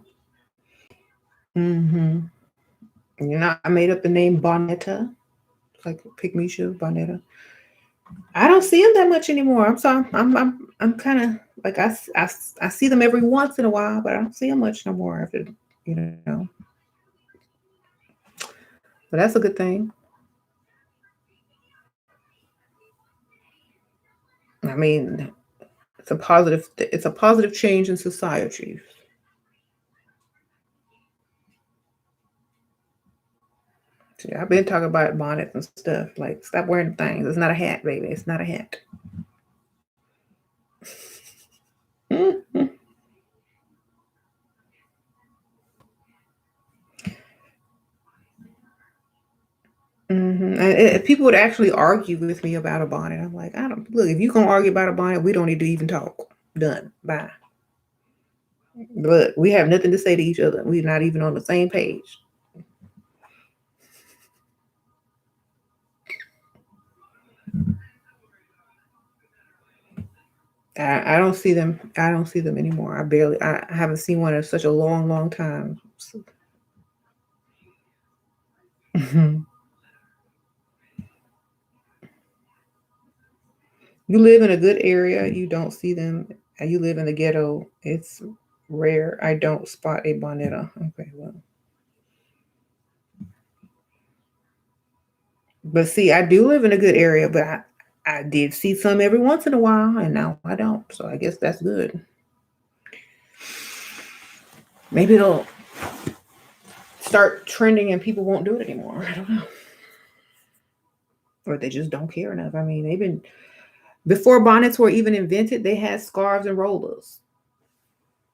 Mm-hmm. You know, I made up the name Bonetta. It's like a pygmy shoe, Bonetta. I don't see them that much anymore. I'm sorry. I'm kind of like I see them every once in a while, but I don't see them much no more. After you know, but that's a good thing. I mean, it's a positive. It's a positive change in society. See, I've been talking about bonnets and stuff. Like, stop wearing things. It's not a hat, baby. It's not a hat. Mm-hmm. And people would actually argue with me about a bonnet. I'm like, I don't look. If you gonna argue about a bonnet, we don't need to even talk. Done. Bye. But we have nothing to say to each other. We're not even on the same page. I don't see them. I don't see them anymore. I haven't seen one in such a long, long time. You live in a good area, you don't see them. You live in the ghetto, it's rare. I don't spot a bonetta. Okay, well. But see, I do live in a good area, but I did see some every once in a while, and now I don't. So I guess that's good. Maybe it'll start trending and people won't do it anymore. I don't know. Or they just don't care enough. I mean, they've been before bonnets were even invented, they had scarves and rollers.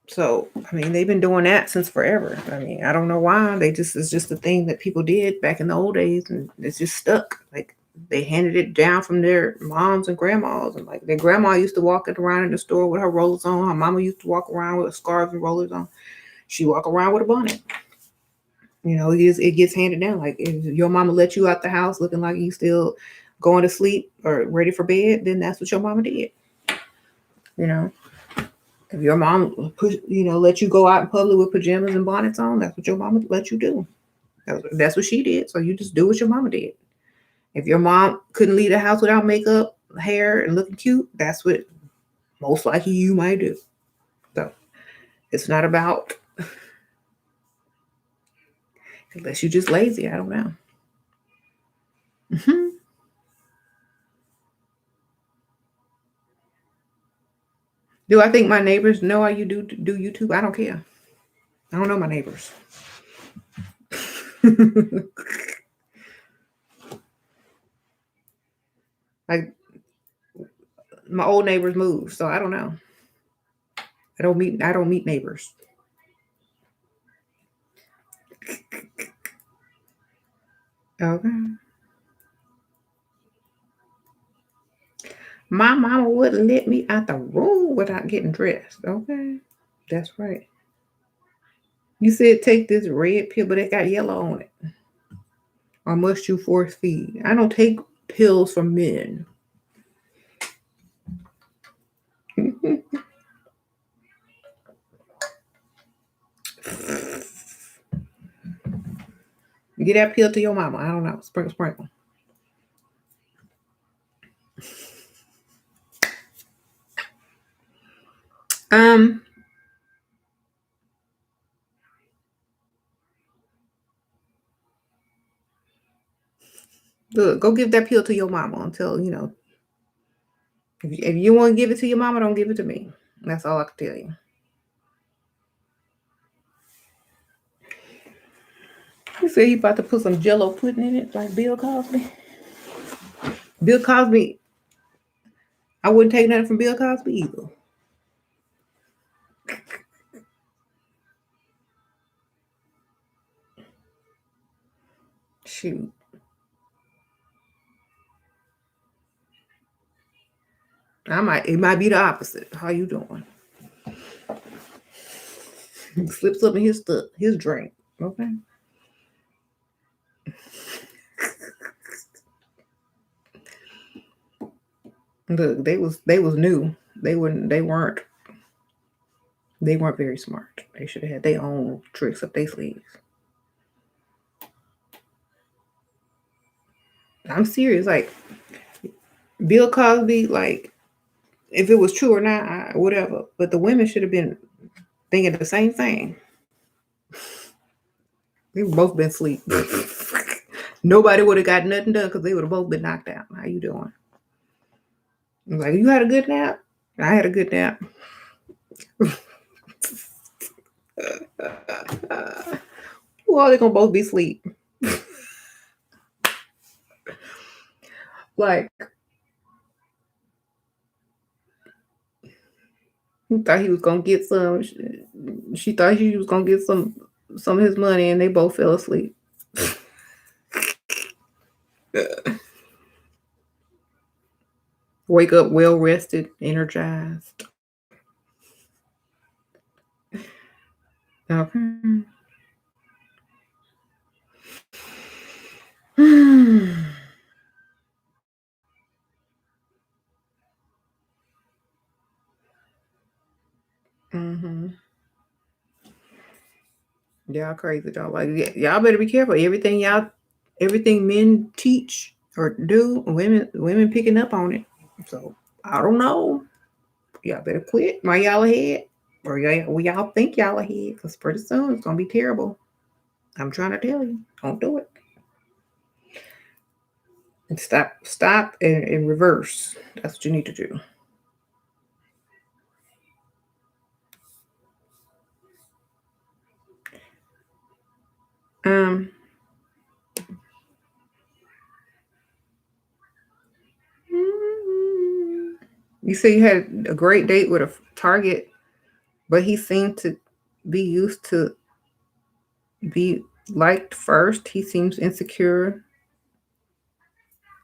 So, I mean, they've been doing that since forever. I mean, I don't know why. It's just a thing that people did back in the old days, and it's just stuck. Like, they handed it down from their moms and grandmas. And like, their grandma used to walk it around in the store with her rollers on. Her mama used to walk around with scarves and rollers on. She walk around with a bonnet. You know, it gets handed down. Like, if your mama let you out the house looking like you still going to sleep or ready for bed, then that's what your mama did. You know, if your mom let you go out in public with pajamas and bonnets on, that's what your mama let you do. That's what she did. So you just do what your mama did. If your mom couldn't leave the house without makeup, hair, and looking cute, that's what most likely you might do. So it's not about unless you're just lazy. I don't know. Mhm. Do I think my neighbors know how you do YouTube? I don't care. I don't know my neighbors. Like, my old neighbors moved, so I don't know. I don't meet neighbors. Okay. My mama wouldn't let me out the room without getting dressed. Okay. That's right. You said take this red pill, but it got yellow on it. Or must you force feed? I don't take pills for men. Get that pill to your mama. I don't know. Sprinkle, sprinkle. Um, Look, go give that pill to your mama until if you want to give it to your mama, don't give it to me. That's all I can tell you. You said he about to put some Jello pudding in it, like Bill Cosby. Bill Cosby. I wouldn't take nothing from Bill Cosby either. Shoot. It might be the opposite. How you doing? Slip something in his stuff, his drink. Okay. Look, they was new. They weren't very smart. They should have had their own tricks up their sleeves. I'm serious. Like Bill Cosby, like if it was true or not, whatever. But the women should have been thinking the same thing. They would both been asleep. Nobody would have got nothing done because they would have both been knocked out. How you doing? Like, you had a good nap? I had a good nap. Well, they're gonna both be asleep. Like, he thought he was gonna get some. She thought he was gonna get some of his money, and they both fell asleep. Wake up well rested, energized. Okay. Mm-hmm. Y'all crazy, y'all. Like, y'all better be careful. Everything men teach or do, women picking up on it. So I don't know. Y'all better quit while y'all ahead, or y'all think y'all ahead, because pretty soon it's gonna be terrible. I'm trying to tell you, don't do it. And stop, and reverse. That's what you need to do. Um, you say you had a great date with a target, but he seemed to be used to be liked first. He seems insecure.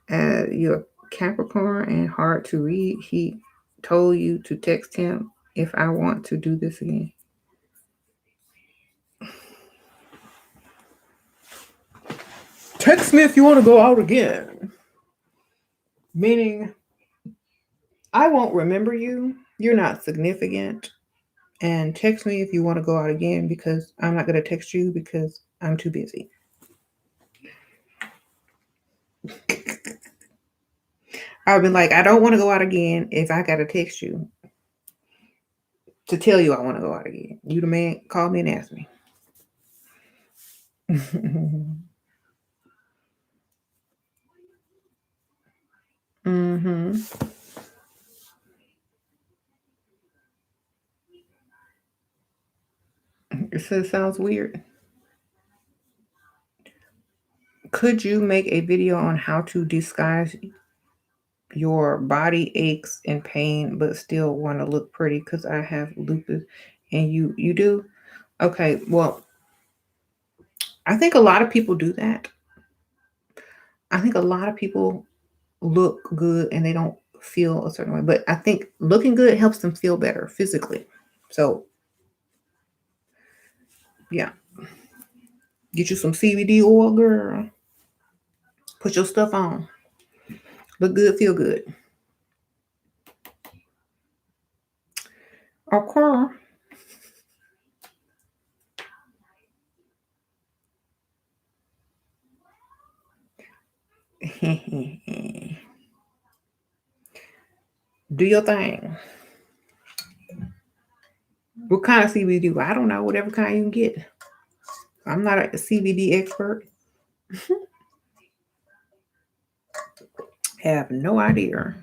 You're Capricorn and hard to read. He told you to text him if I want to do this again. Text me if you want to go out again. Meaning, I won't remember you. You're not significant. And text me if you want to go out again, because I'm not going to text you because I'm too busy. I've been like, I don't want to go out again if I got to text you to tell you I want to go out again. You the man, call me and ask me. Mm-hmm. It sounds weird. Could you make a video on how to disguise your body aches and pain but still want to look pretty? Because I have lupus and you do? Okay, well, I think a lot of people do that. I think a lot of people look good and they don't feel a certain way, but I think looking good helps them feel better physically. So yeah, get you some CBD oil, girl. Put your stuff on. Look good, feel good. Okay. Do your thing. What kind of CBD? I don't know. Whatever kind you can get. I'm not a CBD expert. Have no idea.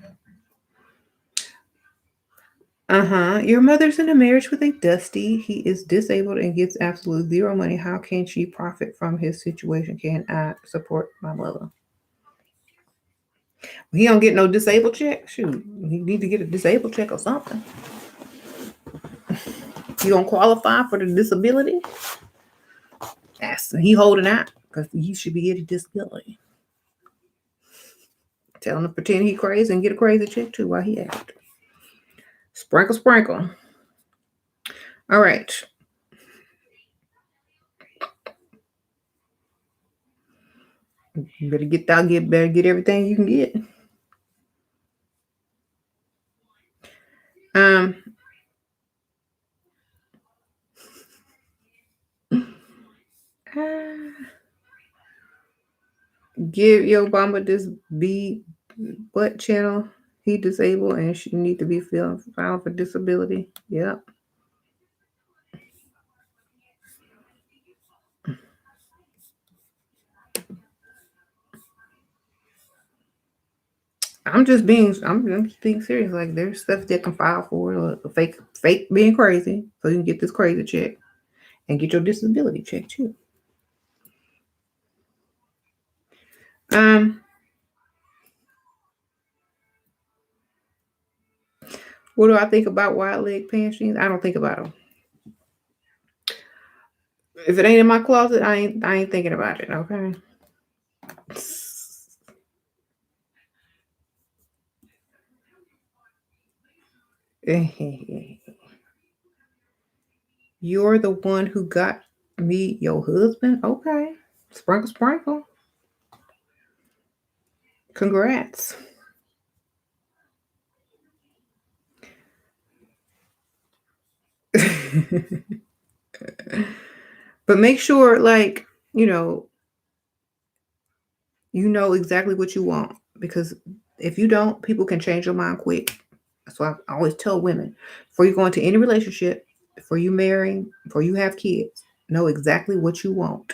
Your mother's in a marriage with a Dusty. He is disabled and gets absolutely zero money. How can she profit from his situation? Can I support my mother? He don't get no disabled check. Shoot, he need to get a disabled check or something. You don't qualify for the disability. He holding out because he should be getting disability. Tell him to pretend he crazy and get a crazy check too while he out. Sprinkle, sprinkle. All right. You better get out, get everything you can get. Give your Obama this what channel? He disabled and she need to be filed for disability. Yep. I'm just being serious. Like there's stuff that can file for fake being crazy, so you can get this crazy check and get your disability check too. What do I think about wide leg pants jeans? I don't think about them. If it ain't in my closet, I ain't thinking about it. Okay. You're the one who got me your husband? Okay. Sprinkle, sprinkle. Congrats. But make sure, like, you know exactly what you want. Because if you don't, people can change your mind quick. That's why I always tell women, before you go into any relationship, before you marry, before you have kids, know exactly what you want.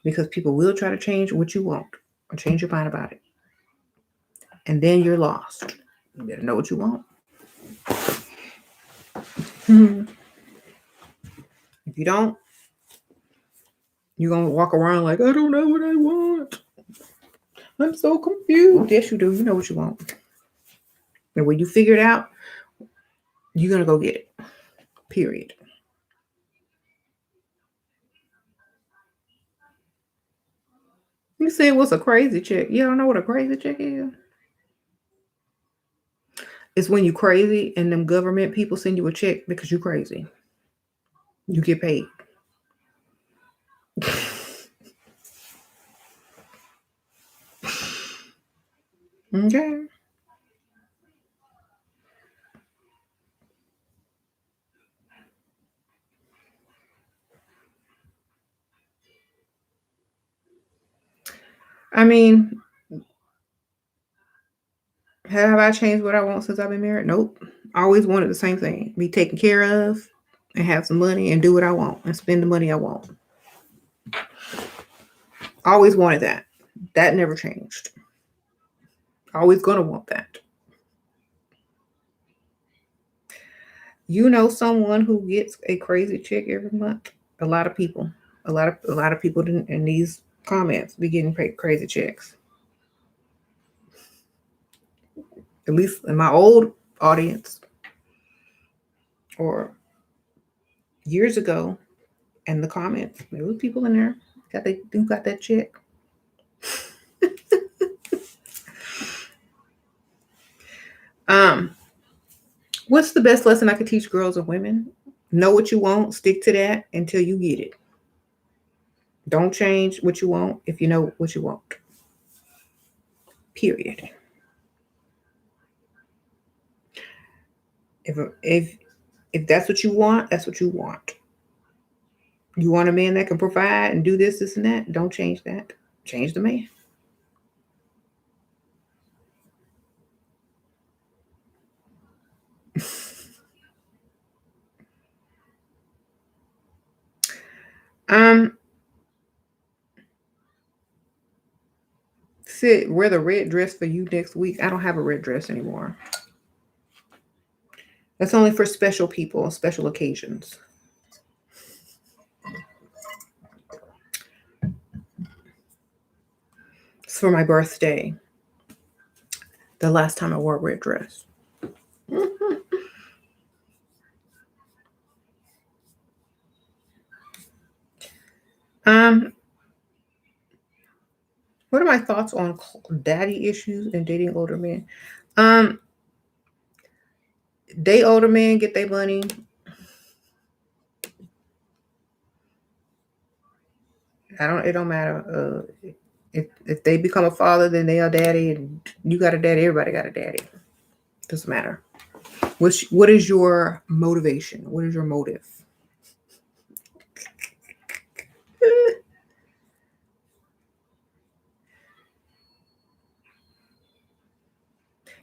Because people will try to change what you want or change your mind about it. And then you're lost. You better know what you want. If you don't, you're going to walk around like, I don't know what I want. I'm so confused. Yes, you do. You know what you want. And when you figure it out, you're going to go get it. Period. You say what's a crazy check? You don't know what a crazy check is? It's when you crazy and them government people send you a check because you crazy. You get paid. Okay. I mean, have I changed what I want since I've been married? Nope. I always wanted the same thing. Be taken care of and have some money and do what I want and spend the money I want. I always wanted that. That never changed. Always gonna want that. You know someone who gets a crazy check every month? A lot of people. A lot of people in these comments be getting crazy checks. At least in my old audience or years ago, in the comments, there was people in there who got that check. What's the best lesson I could teach girls and women? Know what you want, stick to that until you get it. Don't change what you want if you know what you want. Period. If that's what you want, that's what you want. You want a man that can provide and do this, and that. Don't change that. Change the man. Sid, wear the red dress for you next week. I don't have a red dress anymore. That's only for special people, special occasions. It's for my birthday. The last time I wore a red dress. What are my thoughts on daddy issues and dating older men? Date older men, get their money. It don't matter. If they become a father, then they are daddy, and you got a daddy. Everybody got a daddy. Doesn't matter. What is your motivation? What is your motive?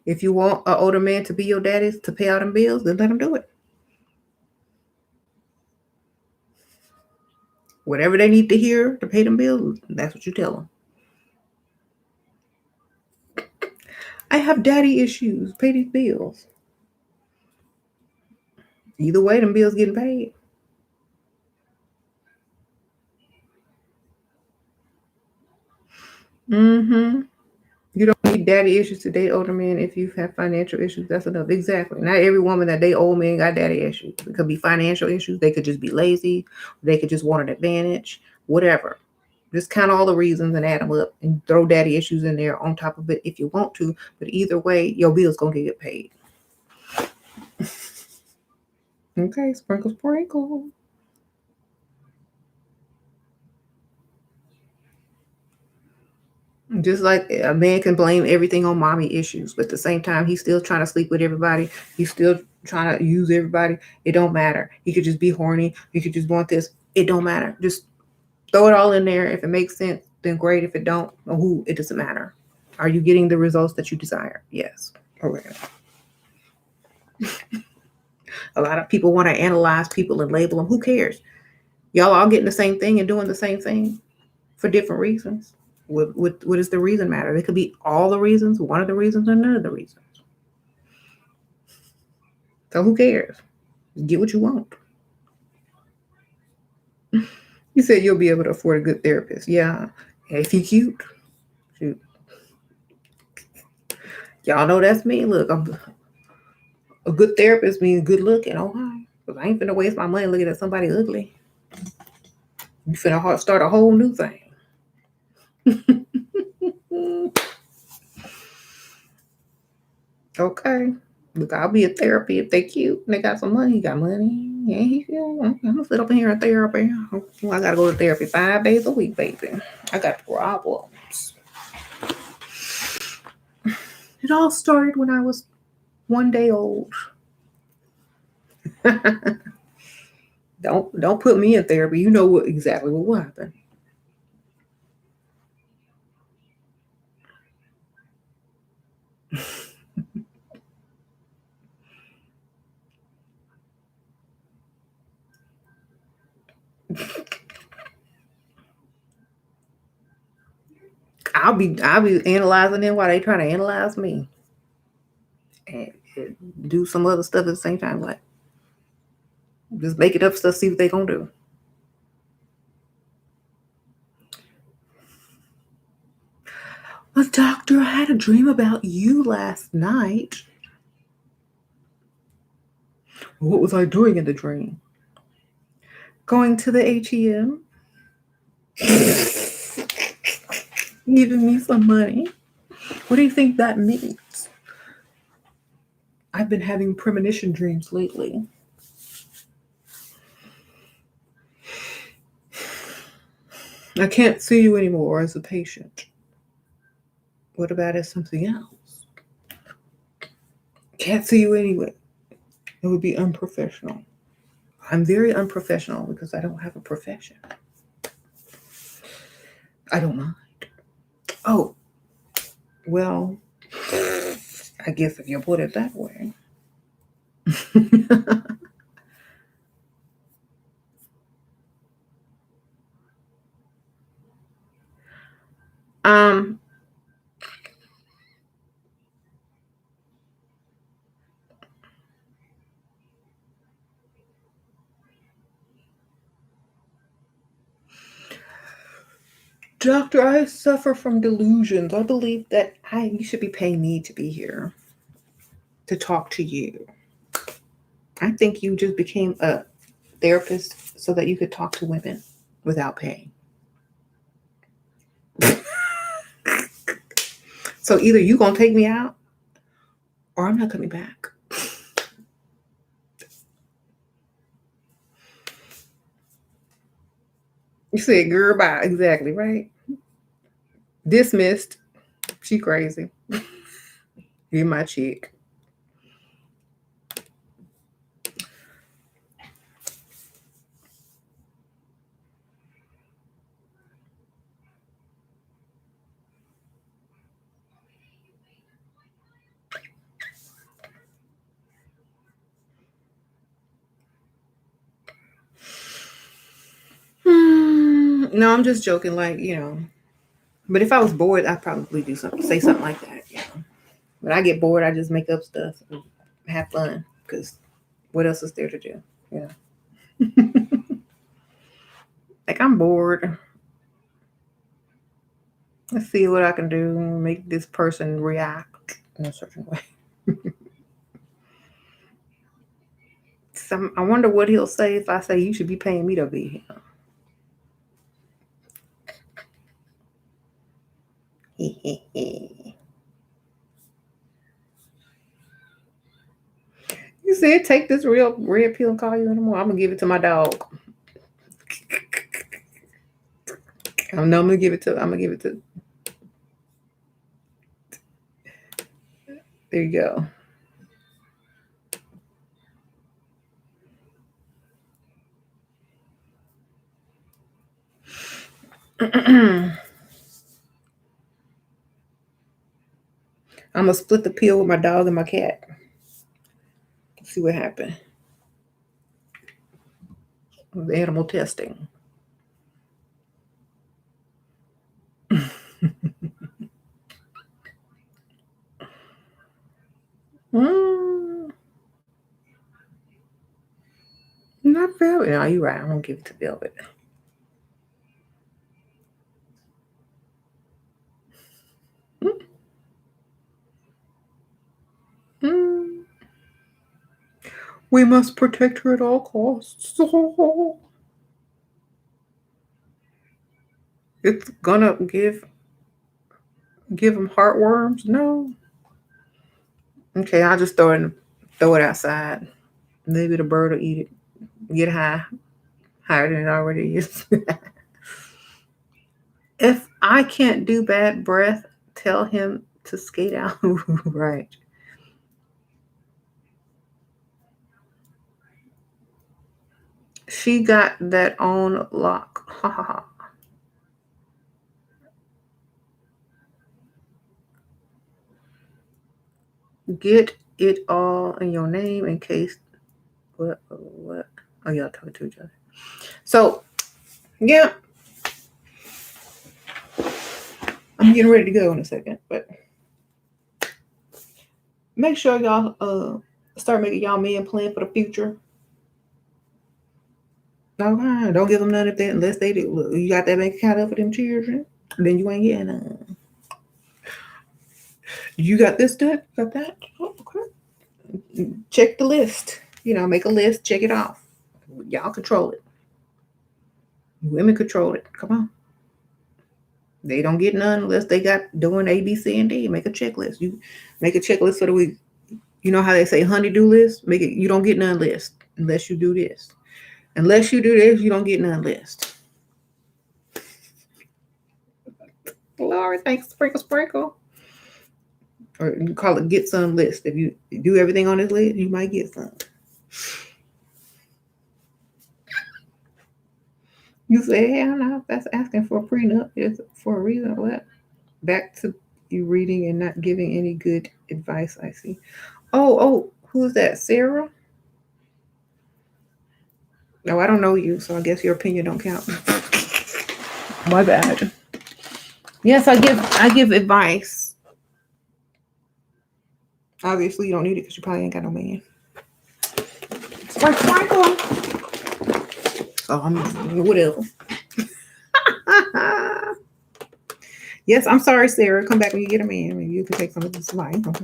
If you want an older man to be your daddy to pay out them bills, then let him do it. Whatever they need to hear to pay them bills, that's what you tell them. I have daddy issues. Pay these bills. Either way, them bills getting paid. Mm-hmm. You don't need daddy issues to date older men if you have financial issues. That's enough. Exactly. Not every woman that date old men got daddy issues. It could be financial issues. They could just be lazy. They could just want an advantage. Whatever. Just count all the reasons and add them up and throw daddy issues in there on top of it if you want to. But either way, your bill's going to get paid. Okay, sprinkle, sprinkle. Just like a man can blame everything on mommy issues, but at the same time, he's still trying to sleep with everybody. He's still trying to use everybody. It don't matter. He could just be horny. He could just want this. It don't matter. Just throw it all in there. If it makes sense, then great. If it don't, it doesn't matter. Are you getting the results that you desire? Yes. Okay. A lot of people want to analyze people and label them. Who cares? Y'all all getting the same thing and doing the same thing for different reasons. What does the reason matter? It could be all the reasons, one of the reasons, or none of the reasons. So who cares? Get what you want. You said you'll be able to afford a good therapist. Yeah. If he's cute. Shoot. Y'all know that's me. Look, a good therapist means good looking. Oh, hi. Because I ain't finna waste my money looking at somebody ugly. You finna start a whole new thing. Okay. Look, I'll be a therapy if they cute and they got some money. He got money. Yeah, I'm gonna sit up in here in therapy. I gotta go to therapy 5 days a week, baby. I got problems. It all started when I was 1 day old. Don't put me in therapy. You know exactly what will happen. I'll be analyzing them while they trying to analyze me, and do some other stuff at the same time. Like just make it up stuff. See what they gonna do. But doctor, I had a dream about you last night. What was I doing in the dream? Going to the ATM. Giving me some money. What do you think that means? I've been having premonition dreams lately. I can't see you anymore as a patient. What about as something else? Can't see you anyway. It would be unprofessional. I'm very unprofessional because I don't have a profession. I don't mind. Oh, well, I guess if you put it that way. um, Doctor, I suffer from delusions. I believe that you should be paying me to be here to talk to you. I think you just became a therapist so that you could talk to women without paying. So either you gonna take me out or I'm not coming back. You said, girl, bye. Exactly, right? Dismissed. She crazy. Give my chick. No, I'm just joking. Like, but if I was bored, I'd probably say something like that. When I get bored, I just make up stuff and have fun. Because what else is there to do? Like, I'm bored. Let's see what I can do. Make this person react in a certain way. I wonder what he'll say if I say you should be paying me to be here. You said take this real red pill and call you anymore. I'm gonna give it to my dog. I'm gonna give it to. There you go. I'm gonna split the pill with my dog and my cat. See what happens. With animal testing. mm, Not velvet. No, you're right. I'm gonna give it to velvet. Mm. We must protect her at all costs. It's gonna give him heartworms. No. Okay, I'll just throw it outside. Maybe the bird will eat it. Get higher than it already is. If I can't do bad breath, tell him to skate out. Right. She got that on lock. Ha ha ha. Get it all in your name in case what? Oh, y'all talking to each other. So yeah, I'm getting ready to go in a second, but make sure y'all start making y'all men plan for the future. Okay, don't give them none of that unless they do. Look, you got that bank account up for them children, then you ain't getting none. You got this, that, got that. Oh, okay. Check the list. Make a list, check it off. Y'all control it. Women control it. Come on. They don't get none unless they got doing A, B, C, and D. Make a checklist. You make a checklist for the week. You know how they say honey-do list? Make it. You don't get none list unless you do this. Unless you do this, you don't get none list. Lord, thanks, sprinkle, sprinkle. Or you call it get some list. If you do everything on this list, you might get some. You say, hell no, that's asking for a prenup. It's for a reason. What? Back to you reading and not giving any good advice, I see. Oh, who's that? Sarah? No, I don't know you, so I guess your opinion don't count. My bad. Yes, I give advice. Obviously, you don't need it because you probably ain't got no man. Sprinkle. So I'm whatever. Yes, I'm sorry, Sarah. Come back when you get a man. Maybe you can take some of this life. I'm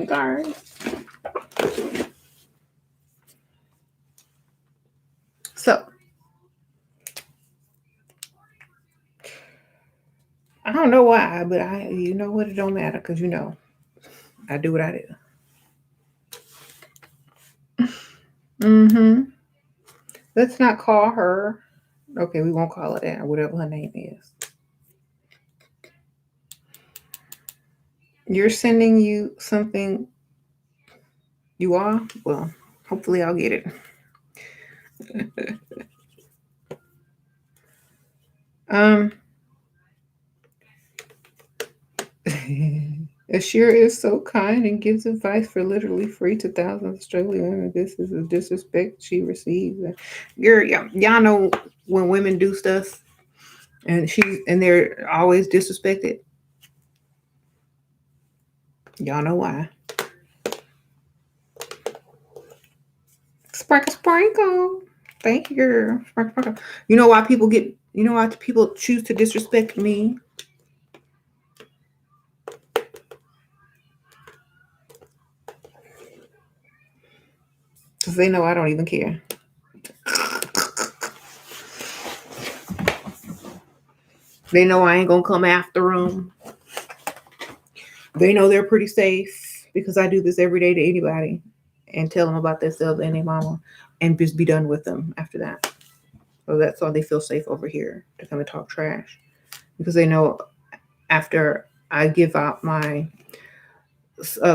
sorry. Okay. So I don't know why, but you know what? It don't matter because I do what I do. Mm-hmm. Let's not call her. Okay, we won't call her that, or whatever her name is. You're sending you something. You are? Well, hopefully I'll get it. um, Ashira is so kind and gives advice for literally free to thousands of Australian women. This is a disrespect she receives. Y'all know when women do stuff and they're always disrespected. Y'all know why. Sprinkle, sprinkle. Thank you, girl. Sprinkle, sprinkle. You know why people choose to disrespect me? Because they know I don't even care. They know I ain't going to come after them. They know they're pretty safe because I do this every day to anybody and tell them about themselves and their mama and just be done with them after that. So that's why they feel safe over here to come and talk trash because they know after I give out my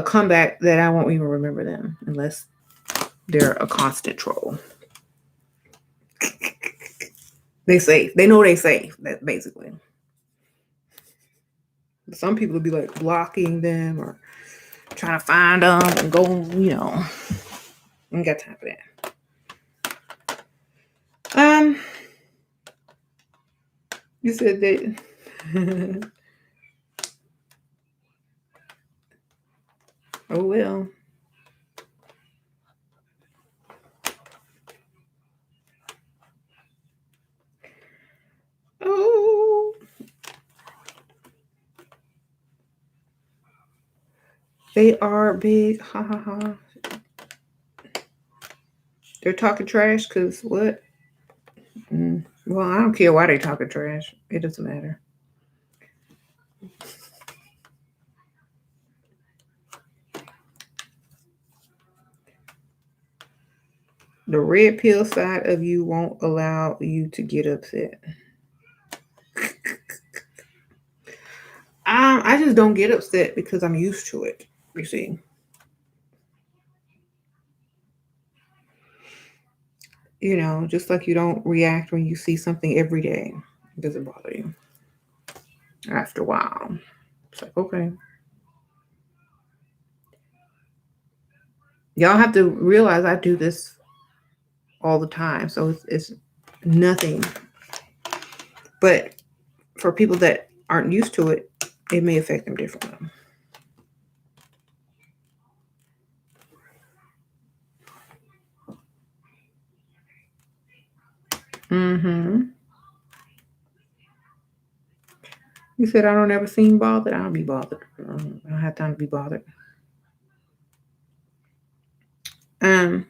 comeback that I won't even remember them unless they're a constant troll. They safe. They know they safe. That basically. Some people will be like blocking them or trying to find them and go. I ain't got time for that. You said that. Oh well. Oh. They are big. Ha ha ha. They're talking trash because what? Well, I don't care why they talking trash. It doesn't matter. The red pill side of you won't allow you to get upset. I just don't get upset because I'm used to it. You see. Just like you don't react when you see something every day. It doesn't bother you. After a while. It's like, okay. Y'all have to realize I do this all the time. So it's nothing. But for people that aren't used to it, it may affect them differently. Mm-hmm. You said I don't ever seem bothered. I don't be bothered. I don't have time to be bothered. Um.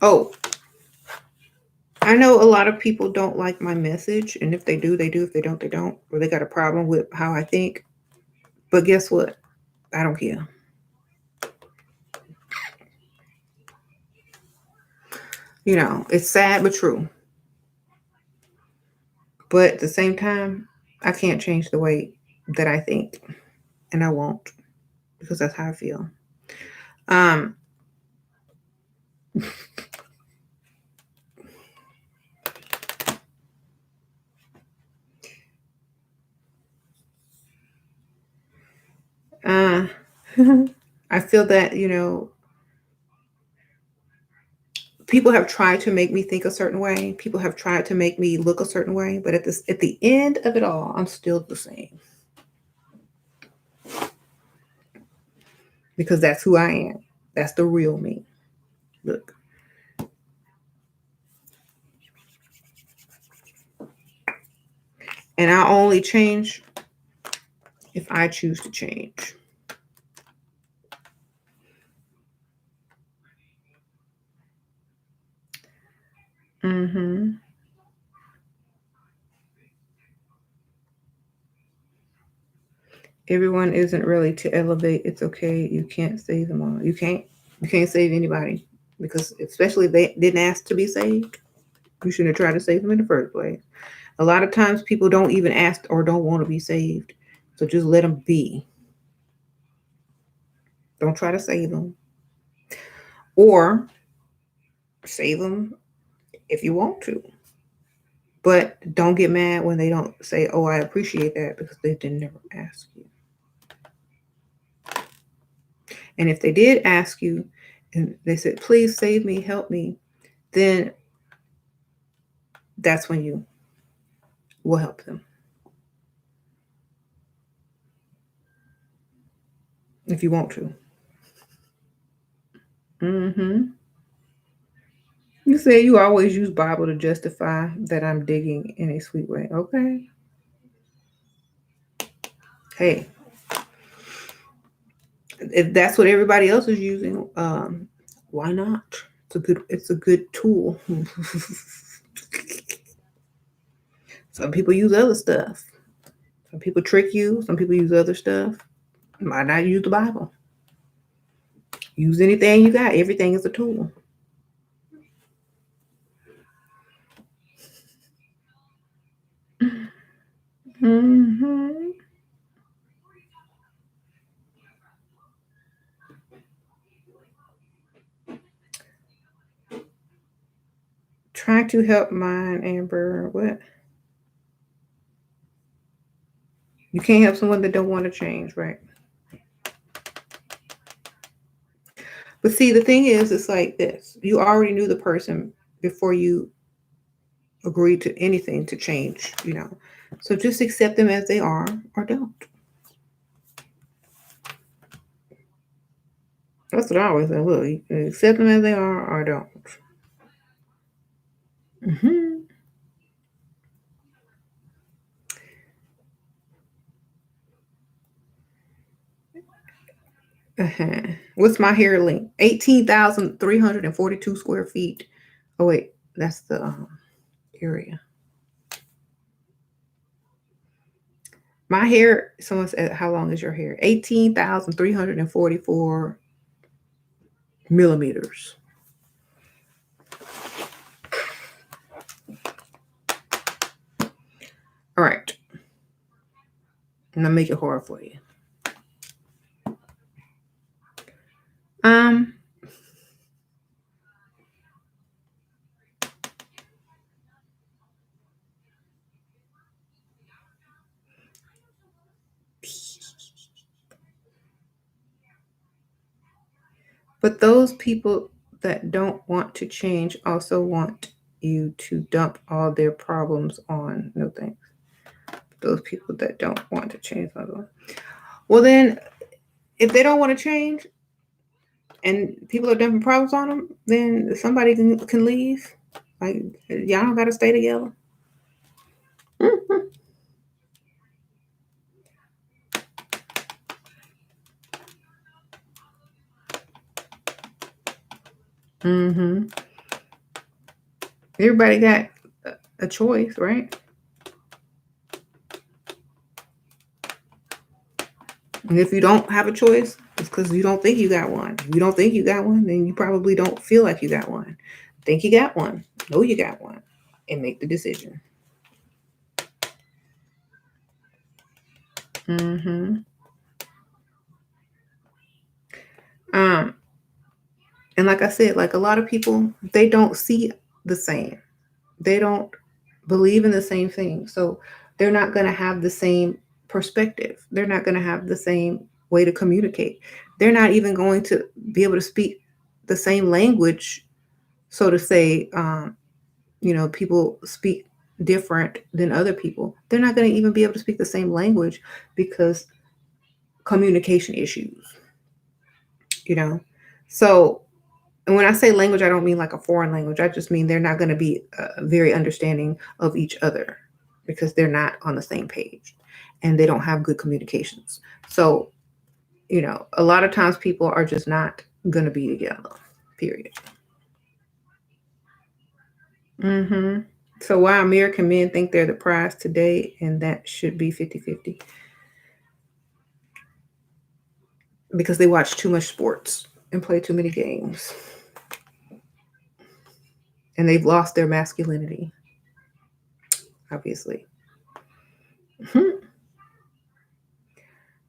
Oh, I know a lot of people don't like my message, and if they do, they do. If they don't, they don't. Or they got a problem with how I think. But guess what? I don't care. It's sad but true. But at the same time, I can't change the way that I think, and I won't because that's how I feel. Um, Uh, I feel that, people have tried to make me think a certain way. People have tried to make me look a certain way, but at the end of it all, I'm still the same because that's who I am. That's the real me. Look. And I only change if I choose to change. Mm-hmm. Everyone isn't really to elevate. It's okay. You can't save them all. You can't save anybody because especially if they didn't ask to be saved. You shouldn't have tried to save them in the first place. A lot of times people don't even ask or don't want to be saved. So just let them be. Don't try to save them. Or save them if you want to. But don't get mad when they don't say, "Oh, I appreciate that," because they didn't never ask you. And if they did ask you and they said, "Please save me, help me," then that's when you will help them. If you want to. Mm-hmm. You say you always use Bible to justify that I'm digging in a sweet way. Okay. Hey, if that's what everybody else is using, why not? It's a good tool. Some people use other stuff. Some people trick you. Some people use other stuff. Might not use the Bible. Use anything you got. Everything is a tool. Mm-hmm. Trying to help mine, Amber. What? You can't help someone that don't want to change, right? But see, the thing is, it's like this. You already knew the person before you agreed to anything to change. So just accept them as they are or don't. That's what I always say. Look, you can accept them as they are or don't. Mm-hmm. Uh-huh. What's my hair length? 18,342 square feet. Oh, wait. That's the area. My hair, someone said, how long is your hair? 18,344 millimeters. All right. And I'll make it hard for you. Um, but those people that don't want to change also want you to dump all their problems on. No thanks. Those people that don't want to change. Well, then, if they don't want to change and people are dumping problems on them, then somebody can leave. Like, y'all don't got to stay together. Mm-hmm. Everybody got a choice, right? And if you don't have a choice, it's because you don't think you got one. If you don't think you got one, then you probably don't feel like you got one. Think you got one. Know you got one. And make the decision. Mm-hmm. Um, And like I said, like a lot of people, they don't see the same. They don't believe in the same thing. So they're not going to have the same perspective. They're not going to have the same way to communicate. They're not even going to be able to speak the same language. So to say, people speak different than other people. They're not going to even be able to speak the same language because communication issues, you know? So, and when I say language, I don't mean like a foreign language. I just mean they're not going to be very understanding of each other because they're not on the same page and they don't have good communications. So, a lot of times people are just not going to be together, period. hmm So why American men think they're the prize today and that should be 50-50? Because they watch too much sports and play too many games. And they've lost their masculinity, obviously. Mhm.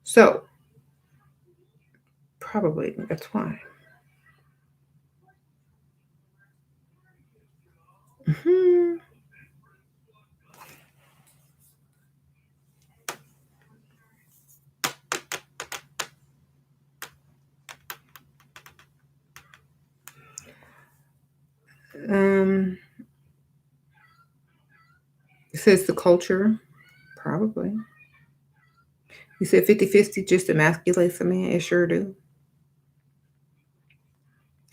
So probably that's why. Mhm. Um, it says the culture, probably. You said 50-50 just emasculates a man. It sure do.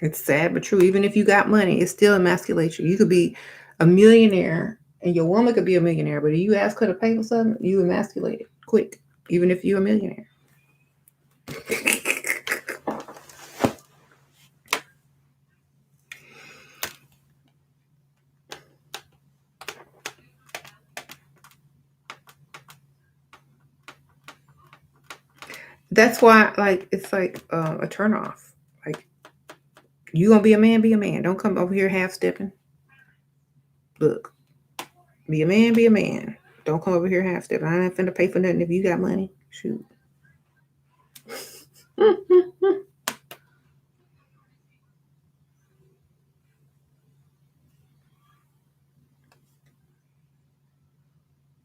It's sad but true. Even if you got money, it still emasculates you. You could be a millionaire and your woman could be a millionaire, but if you ask her to pay for something, you emasculate it quick, even if you're a millionaire. That's why, like, it's like a turnoff. Like, you gonna be a man, be a man. Don't come over here half stepping. Look, be a man, be a man. Don't come over here half stepping. I ain't finna pay for nothing if you got money. Shoot.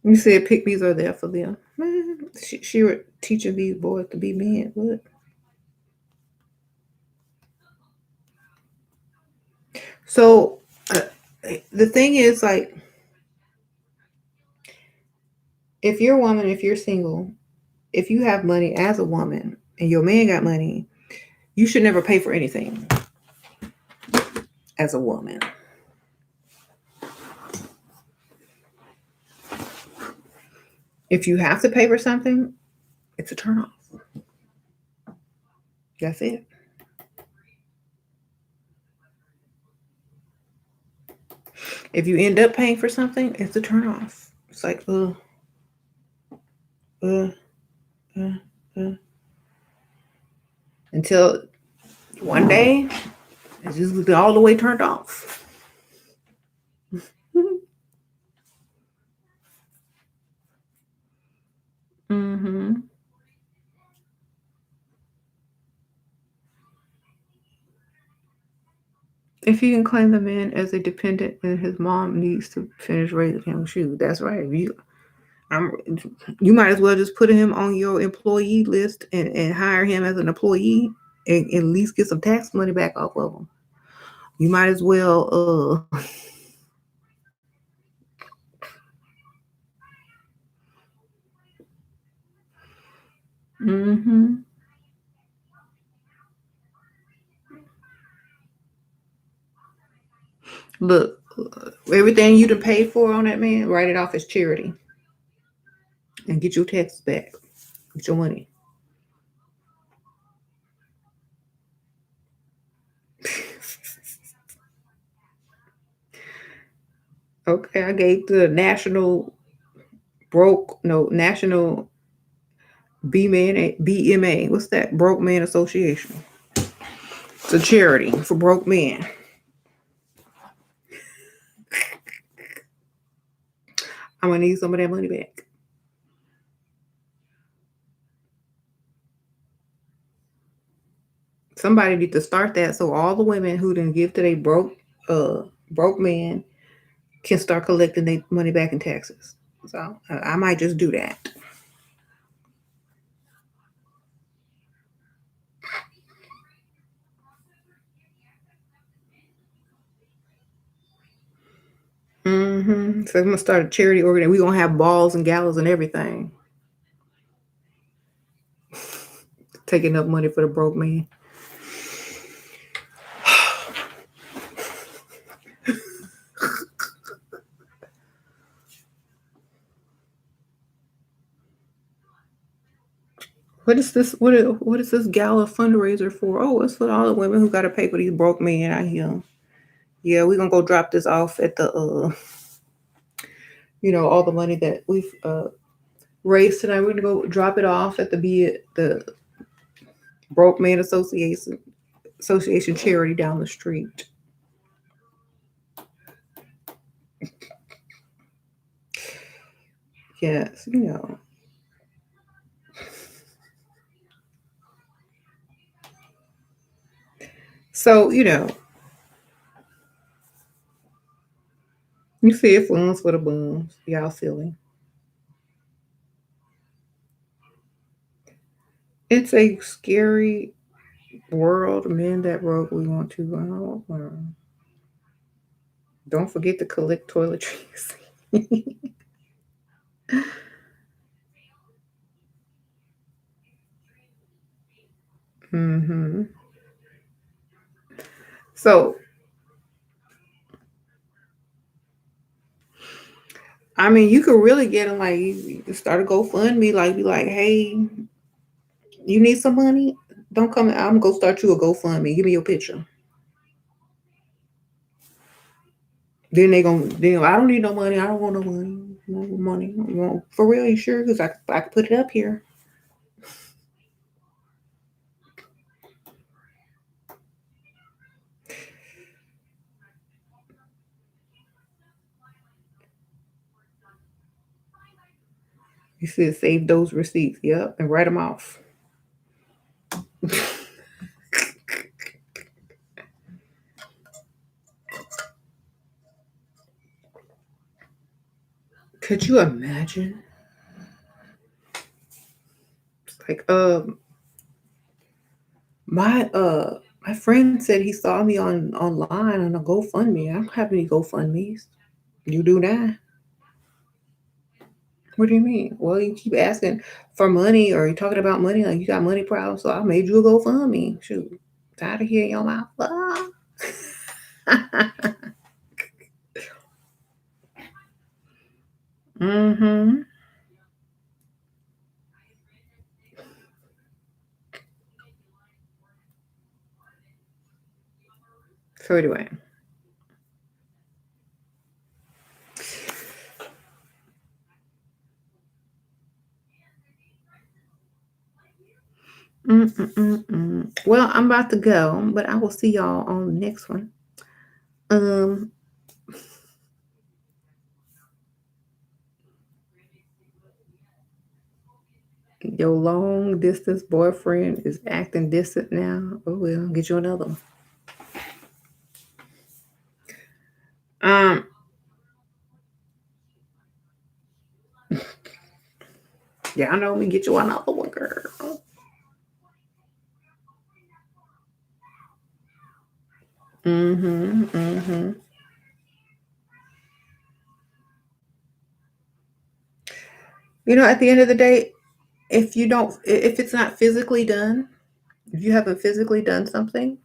You said pygmies are there for them. Man, she were teaching these boys to be men. What? So the thing is, like, if you're a woman, if you're single, if you have money as a woman and your man got money, you should never pay for anything as a woman. If you have to pay for something, it's a turnoff. That's it. If you end up paying for something, it's a turnoff. It's like, uh, uh, uh. Until one day, it's just all the way turned off. hmm If you can claim the man as a dependent and his mom needs to finish raising him, shoot, that's right. I'm, you might as well just put him on your employee list and hire him as an employee and at least get some tax money back off of him. You might as well. hmm Look, everything you done paid for on that man, write it off as charity and get your taxes back. Get your money. Okay, I gave the national BMA. What's that? Broke Man Association. It's a charity for broke men. I'm gonna need some of that money back. Somebody need to start that so all the women who didn't give to their broke man can start collecting their money back in taxes. So I might just do that. So I'm gonna start a charity organization. We're gonna have balls and galas and everything. Taking up money for the broke man. What is this? What is this gala fundraiser for? Oh, it's for all the women who got to pay for these broke men out here. Yeah, we're gonna go drop this off at the all the money that we've raised tonight. We're gonna go drop it off at the Broke Man Association charity down the street. Yes, So, you see it funds for the bums. Y'all silly. It's a scary world. Men that broke, we want to. Don't forget to collect toiletries. hmm So, I mean, you could really get them like you can start a GoFundMe, like be like, hey, you need some money? Don't come. I'm gonna go start you a GoFundMe. Give me your picture. Then they gonna then I don't need no money. I don't want no money. No money. You want, for real? You sure? Because I can put it up here. You said save those receipts. Yep, and write them off. Could you imagine? Like my friend said he saw me online on a GoFundMe. I don't have any GoFundMe's. You do that? What do you mean? Well, you keep asking for money or you're talking about money like you got money problems, so I made you a GoFundMe. Shoot. Tired of hearing your mouth. mm-hmm. So anyway. Well, I'm about to go, but I will see y'all on the next one. Um, your long distance boyfriend is acting distant now. Oh well, get you another one. Um, yeah, I know me get you another one, girl. Mm-hmm. At the end of the day, if it's not physically done, if you haven't physically done something,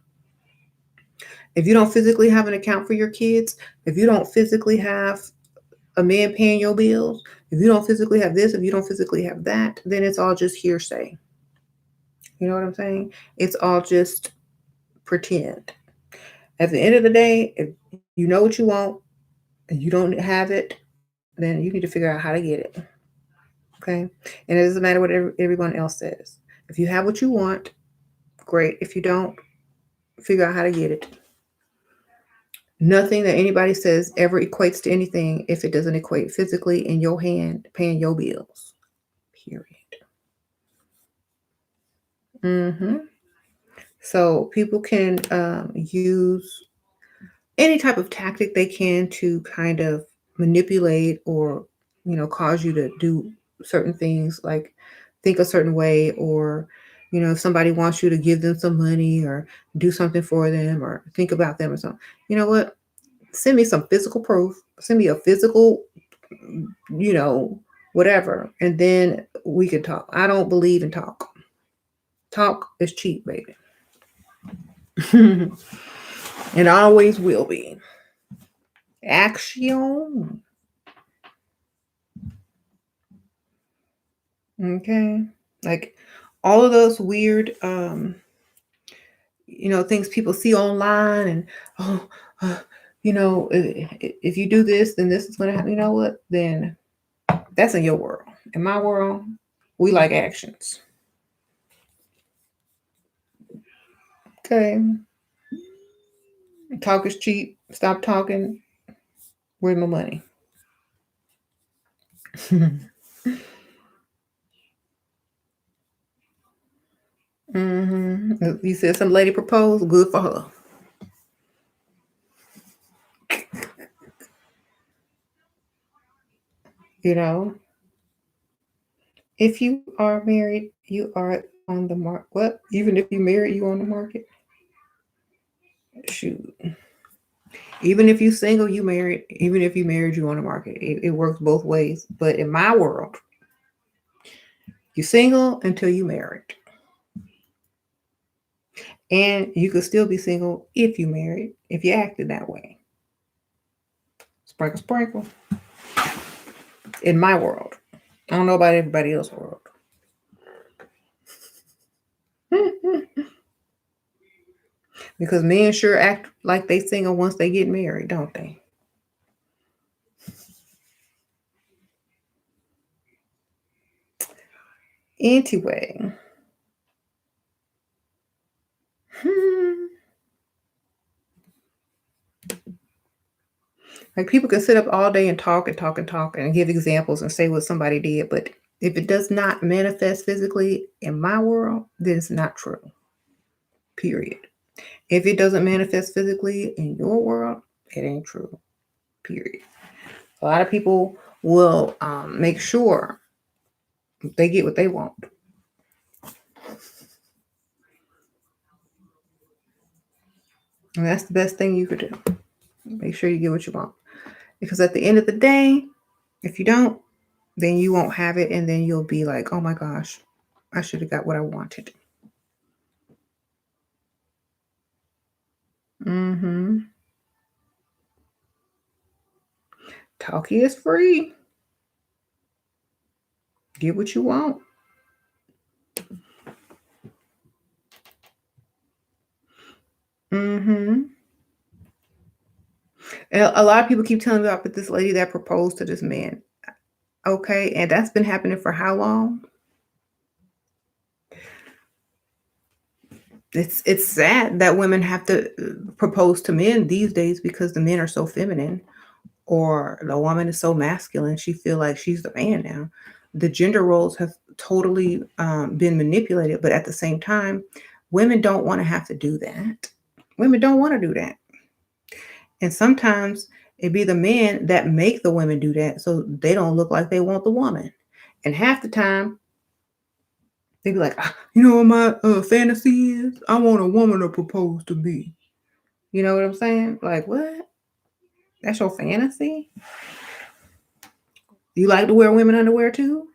if you don't physically have an account for your kids, if you don't physically have a man paying your bills, if you don't physically have this, if you don't physically have that, then it's all just hearsay. You know what I'm saying? It's all just pretend. At the end of the day, if you know what you want and you don't have it, then you need to figure out how to get it. Okay? And it doesn't matter what everyone else says. If you have what you want, great. If you don't, figure out how to get it. Nothing that anybody says ever equates to anything if it doesn't equate physically in your hand paying your bills. Period. Mm-hmm. So people can use any type of tactic they can to kind of manipulate or, cause you to do certain things, like think a certain way, or, if somebody wants you to give them some money or do something for them or think about them or something. You know what? Send me some physical proof. Send me a physical, you know, whatever, and then we can talk. I don't believe in talk. Talk is cheap, baby. It always will be. Action. Okay. Like all of those weird things people see online, and oh uh, if you do this, then this is gonna happen. You know what? Then that's in your world. In my world, we like actions. Okay. Talk is cheap. Stop talking. Where's my money? You said some lady proposed. Good for her. You know, if you are married, you are on the market. What? Even if you married, you on the market? Shoot. Even if you single, you married. Even if you married, you on the market. It works both ways. But in my world, you single until you married. And you could still be single if you married, if you acted that way. Sprinkle, sprinkle. In my world. I don't know about everybody else's world. Because men sure act like they single once they get married, don't they? Anyway. Like people can sit up all day and talk and talk and talk and give examples and say what somebody did, but if it does not manifest physically in my world, then it's not true. Period. If it doesn't manifest physically in your world, it ain't true. Period. A lot of people will make sure they get what they want. And that's the best thing you could do. Make sure you get what you want. Because at the end of the day, if you don't, then you won't have it. And then you'll be like, oh my gosh, I should have got what I wanted. Talkie is free. Get what you want. And a lot of people keep telling me about this lady that proposed to this man. Okay, and that's been happening for how long? It's sad that women have to propose to men these days because the men are so feminine, or the woman is so masculine. She feel like she's the man now. The gender roles have totally been manipulated, but at the same time, women don't want to have to do that. Women don't want to do that. And sometimes it be the men that make the women do that so they don't look like they want the woman. And half the time, they be like, you know what my fantasy is? I want a woman to propose to me. You know what I'm saying? Like, what? That's your fantasy? You like to wear women underwear too?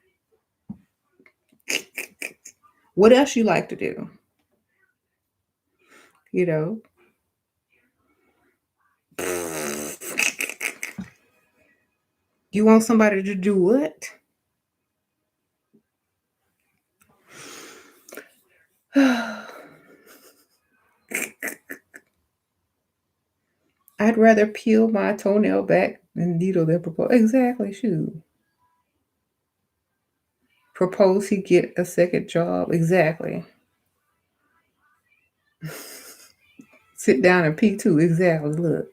What else you like to do? You know? You want somebody to do what? I'd rather peel my toenail back than needle than propose. Exactly, shoot. Propose he get a second job. Exactly. Sit down and pee too. Exactly. Look.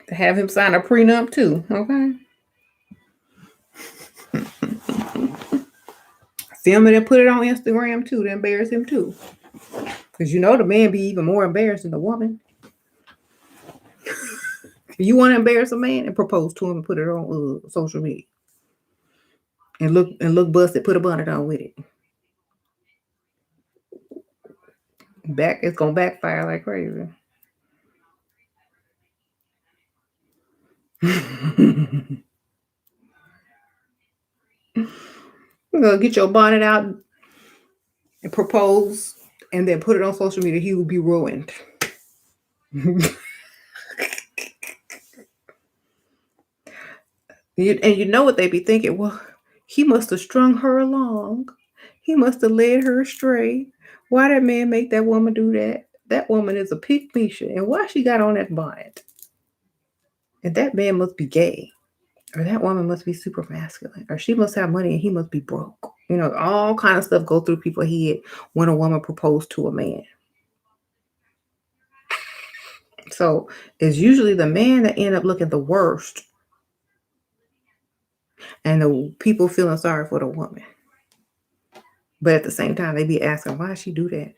Have him sign a prenup too. Okay. Film it and put it on Instagram too to embarrass him too. Because you know the man be even more embarrassed than the woman. If you want to embarrass a man, and propose to him and put it on social media. And look busted, put a bonnet on with it. It's gonna backfire like crazy. You're gonna get your bonnet out and propose and then put it on social media, he will be ruined. And you know what they be thinking? Well, he must have strung her along. He must have led her astray. Why that man make that woman do that? That woman is a pygmy, and why she got on that bonnet? And that man must be gay, or that woman must be super masculine, or she must have money and he must be broke. You know, all kind of stuff go through people's head when a woman proposed to a man. So it's usually the man that end up looking the worst, and the people feeling sorry for the woman. But at the same time, they be asking, why she do that?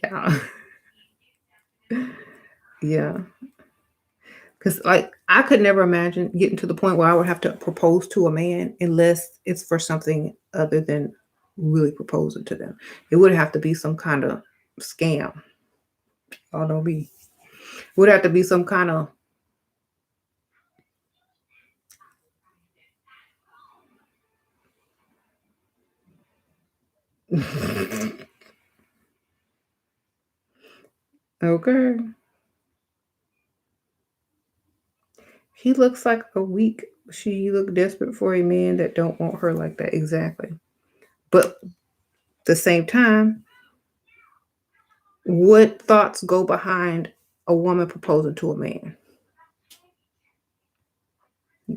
Yeah. Yeah. Because like I could never imagine getting to the point where I would have to propose to a man unless it's for something other than really proposing to them. It would have to be some kind of scam. Oh, don't be. It would have to be some kind of okay. He looks like a weak. She look desperate for a man that don't want her like that. Exactly. But at the same time, what thoughts go behind a woman proposing to a man?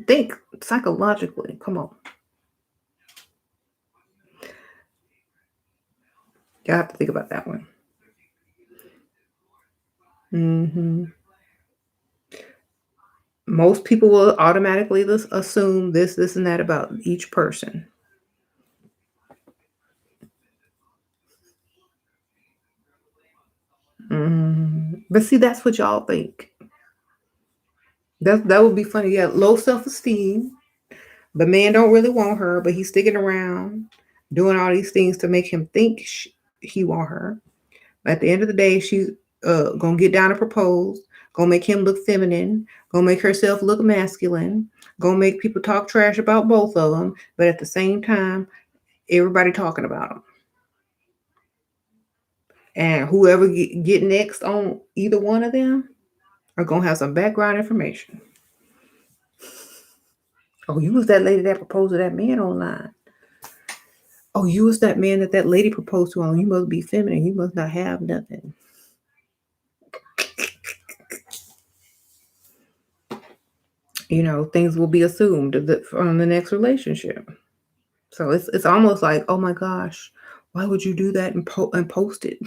Think psychologically. Come on. You have to think about that one. Most people will automatically assume this, and that about each person. But see, that's what y'all think. That would be funny. Yeah, low self-esteem. The man don't really want her, but he's sticking around, doing all these things to make him think he want her. At the end of the day, she's gonna get down and propose, gonna make him look feminine, gonna make herself look masculine, gonna make people talk trash about both of them, but at the same time, everybody talking about them. And whoever get next on either one of them are gonna have some background information. Oh, you was that lady that proposed to that man online. Oh, you was that man that lady proposed to. You must be feminine. You must not have nothing. You know, things will be assumed from the next relationship. So it's almost like, oh my gosh, why would you do that and post it?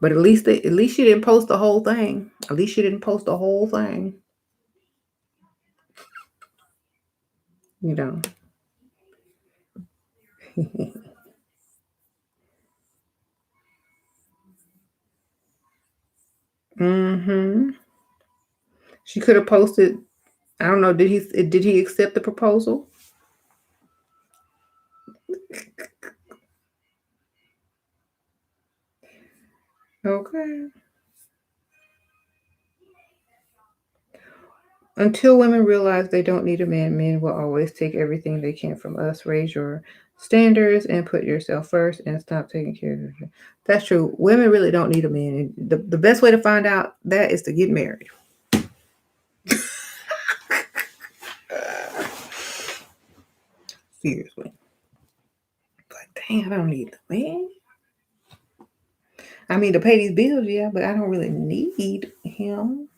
But at least she didn't post the whole thing. At least she didn't post the whole thing. You know. She could have posted. I don't know. Did he accept the proposal? Okay. Until women realize they don't need a man, men will always take everything they can from us. Raise your standards and put yourself first and stop taking care of yourself. That's true. Women really don't need a man. The best way to find out that is to get married. Seriously. Like, dang, I don't need a man. I mean, to pay these bills, yeah, but I don't really need him.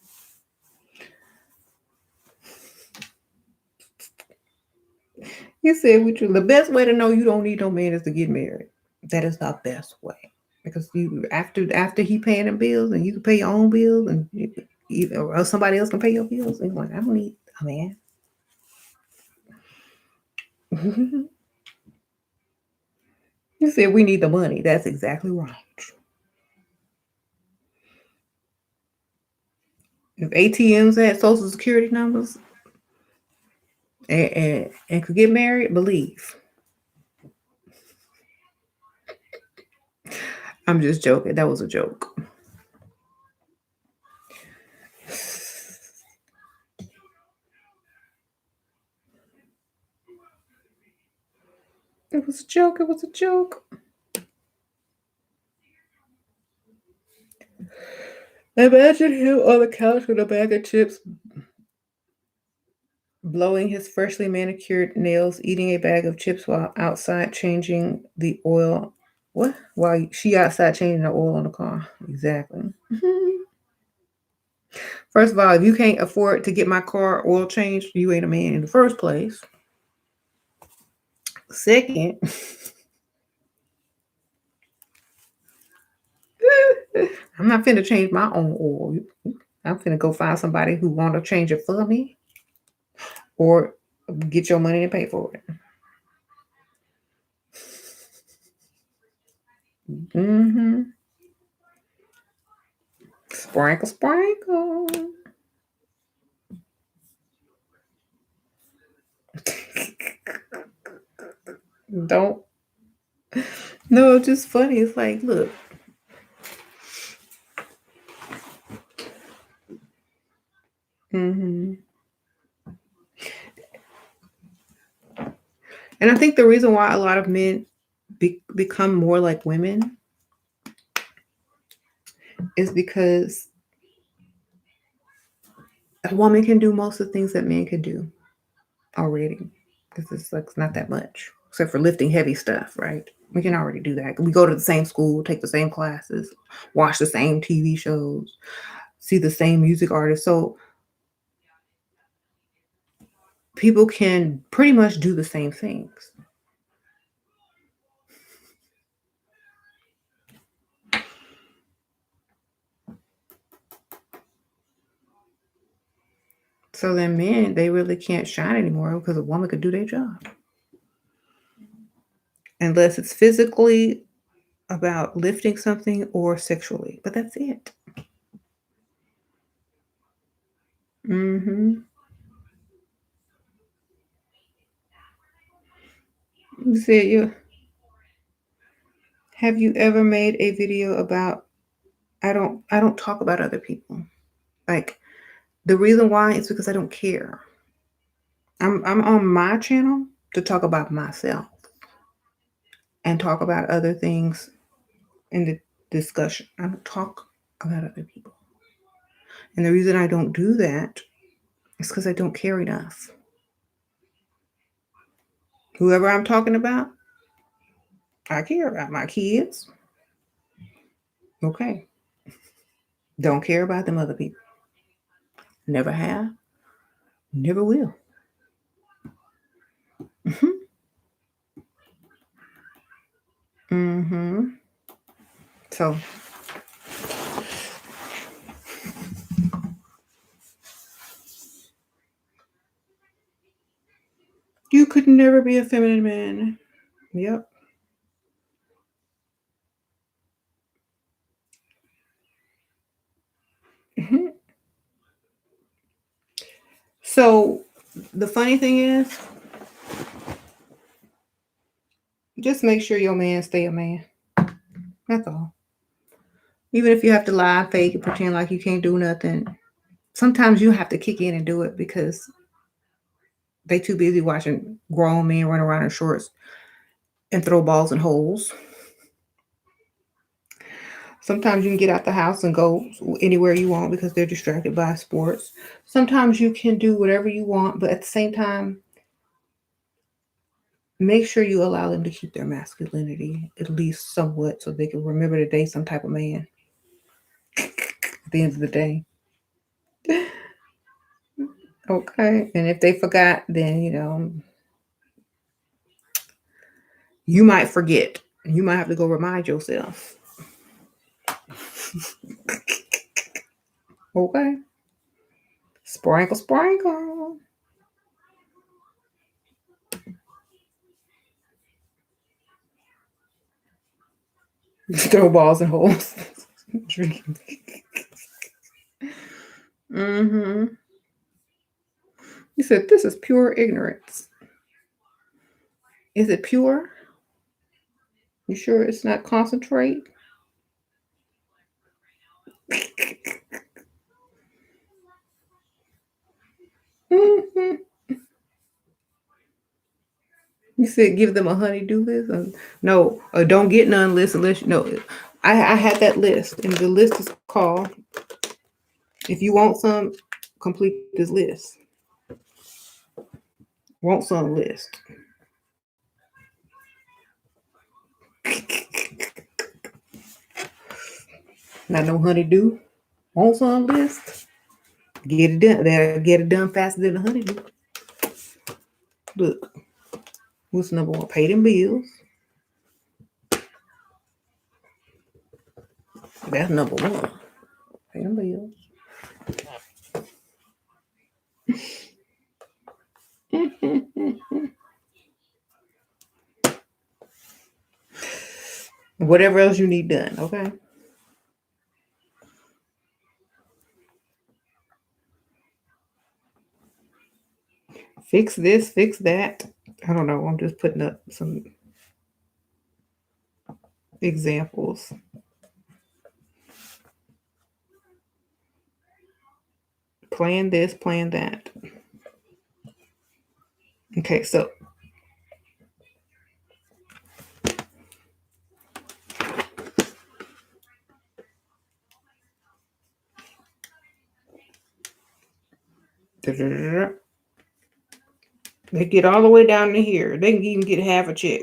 You said the best way to know you don't need no man is to get married. That is the best way. because you after he paying them bills and you can pay your own bills and or somebody else can pay your bills. And you're like, I don't need a man. You said we need the money. That's exactly right. If ATMs had social security numbers and could get married, believe. I'm just joking. That was a joke. It was a joke. It was a joke. Imagine him on the couch with a bag of chips, blowing his freshly manicured nails, eating a bag of chips while outside changing the oil. What? While she outside changing the oil on the car. Exactly. First of all, if you can't afford to get my car oil changed, you ain't a man in the first place. Second, I'm not finna change my own oil. I'm finna go find somebody who want to change it for me or get your money and pay for it. Mm-hmm. Sprinkle, sprinkle. Don't. No, it's just funny. It's like, look. Mm-hmm. And I think the reason why a lot of men become more like women is because a woman can do most of the things that men can do already. Because it's like it's not that much, except for lifting heavy stuff, right? We can already do that. We go to the same school, take the same classes, watch the same TV shows, see the same music artists. So people can pretty much do the same things. So then men, they really can't shine anymore because a woman could do their job. Unless it's physically about lifting something or sexually. But that's it. Mm-hmm. You said you have you ever made a video about I don't talk about other people. Like the reason why is because I don't care. I'm on my channel to talk about myself and talk about other things in the discussion. I don't talk about other people. And the reason I don't do that is because I don't care enough. Whoever I'm talking about, I care about my kids. Okay. Don't care about them other people. Never have. Never will. Mm-hmm. Mm-hmm. So you could never be a feminine man. Yep. Mm-hmm. So the funny thing is, just make sure your man stay a man. That's all. Even if you have to lie, fake, and pretend like you can't do nothing, sometimes you have to kick in and do it because they too busy watching grown men run around in shorts and throw balls in holes. Sometimes you can get out the house and go anywhere you want because they're distracted by sports. Sometimes you can do whatever you want, but at the same time, make sure you allow them to keep their masculinity at least somewhat so they can remember to date some type of man at the end of the day. Okay. And if they forgot, then, you might forget. You might have to go remind yourself. Okay. Sprinkle, sprinkle. Throw balls and holes. Mm-hmm. He said, this is pure ignorance. Is it pure? You sure it's not concentrate? Mm-hmm. You said give them a honeydew list? No, don't get none list unless you know. I had that list, and the list is called, if you want some, complete this list. Want some list. Not no honeydew. Want some list. Get it done. They'll get it done faster than the honeydew. Look, what's number one? Pay them bills. That's number one. Pay them bills. Whatever else you need done, okay? Fix this, fix that. I don't know. I'm just putting up some examples. Plan this, plan that. Okay, so they get all the way down to here. They can even get half a check.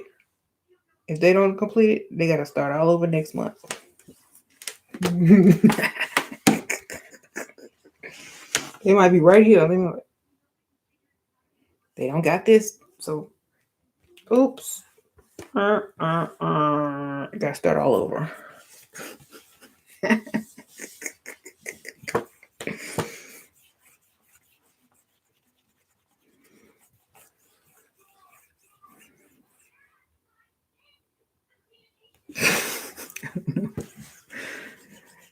If they don't complete it, they got to start all over next month. They might be right here. They don't got this. So, oops. Got to start all over.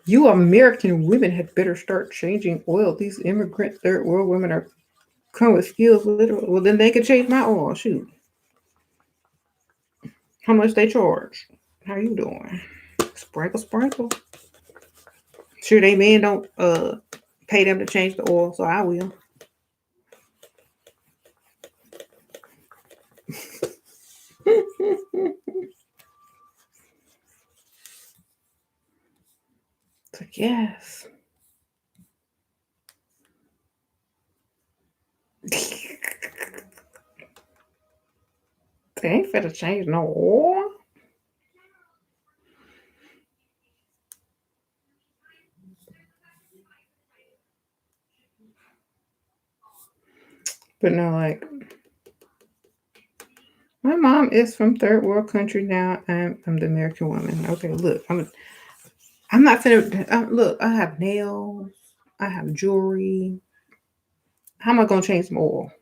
You American women had better start changing oil. These immigrant third world women are come with skills. Well, then they can change my oil. Shoot. How much they charge? How you doing? Sprinkle, sprinkle. Sure, they men don't pay them to change the oil, so I will. So, yes. They ain't finna change no oil. But no, like, my mom is from third world country now. I'm the American woman. Okay, look, I'm not finna look. I have nails. I have jewelry. How am I gonna change some oil?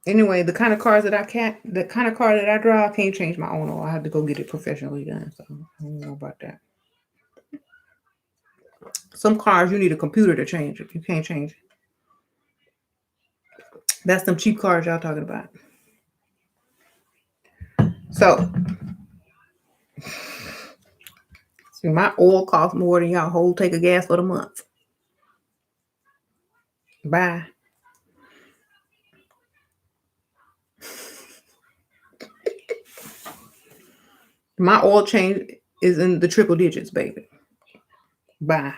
Anyway, the kind of car that I drive, I can't change my own oil. I have to go get it professionally done. So I don't know about that. Some cars you need a computer to change it. You can't change it. That's some cheap cars y'all talking about. So, see, my oil costs more than y'all whole tank of gas for the month. Bye. My oil change is in the triple digits, baby. Bye.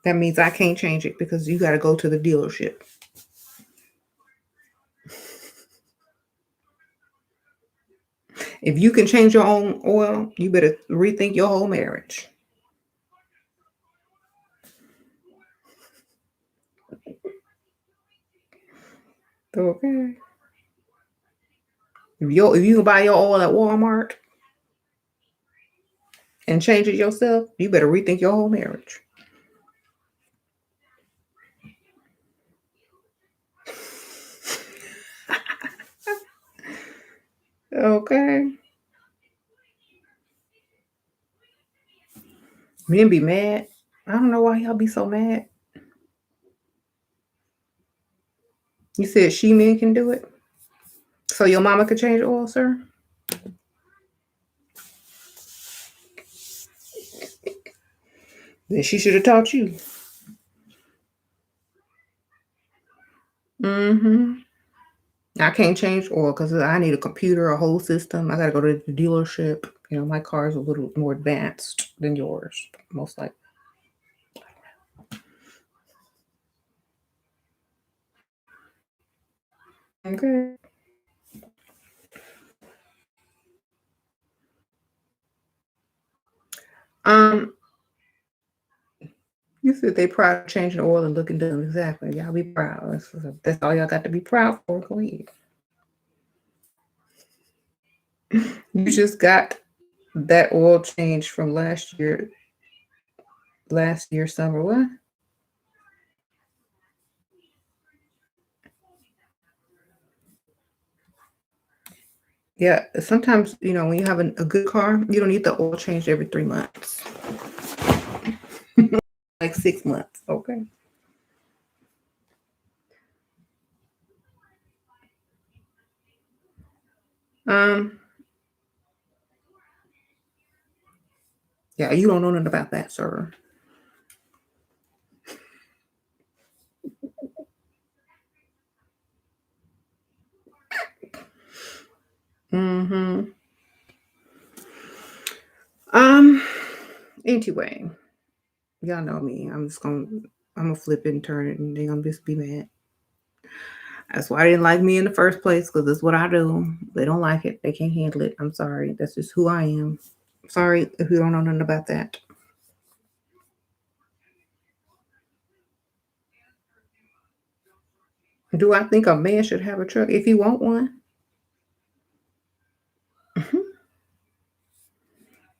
That means I can't change it because you got to go to the dealership. If you can change your own oil, you better rethink your whole marriage. Okay. If you can buy your oil at Walmart and change it yourself, you better rethink your whole marriage. Okay. Men be mad. I don't know why y'all be so mad. You said she men can do it? So your mama could change the oil, sir? Then she should have taught you. Mm-hmm. I can't change oil because I need a computer, a whole system. I gotta go to the dealership. You know, my car is a little more advanced than yours, most likely. Okay. Um, you said they proud of changing the oil and looking done. Exactly. Y'all be proud. That's all y'all got to be proud for. Go ahead. You just got that oil change from last year summer. What? Yeah. Sometimes, when you have a good car, you don't need the oil changed every 3 months, like 6 months. Okay. Um, yeah, you don't know nothing about that, sir. Mm-hmm. Um, anyway, y'all know me. I'm gonna flip it and turn it, and they're gonna just be mad. That's why they didn't like me in the first place, because that's what I do. They don't like it. They can't handle it. I'm sorry. That's just who I am. Sorry if you don't know nothing about that. Do I think a man should have a truck if he want one? Mhm.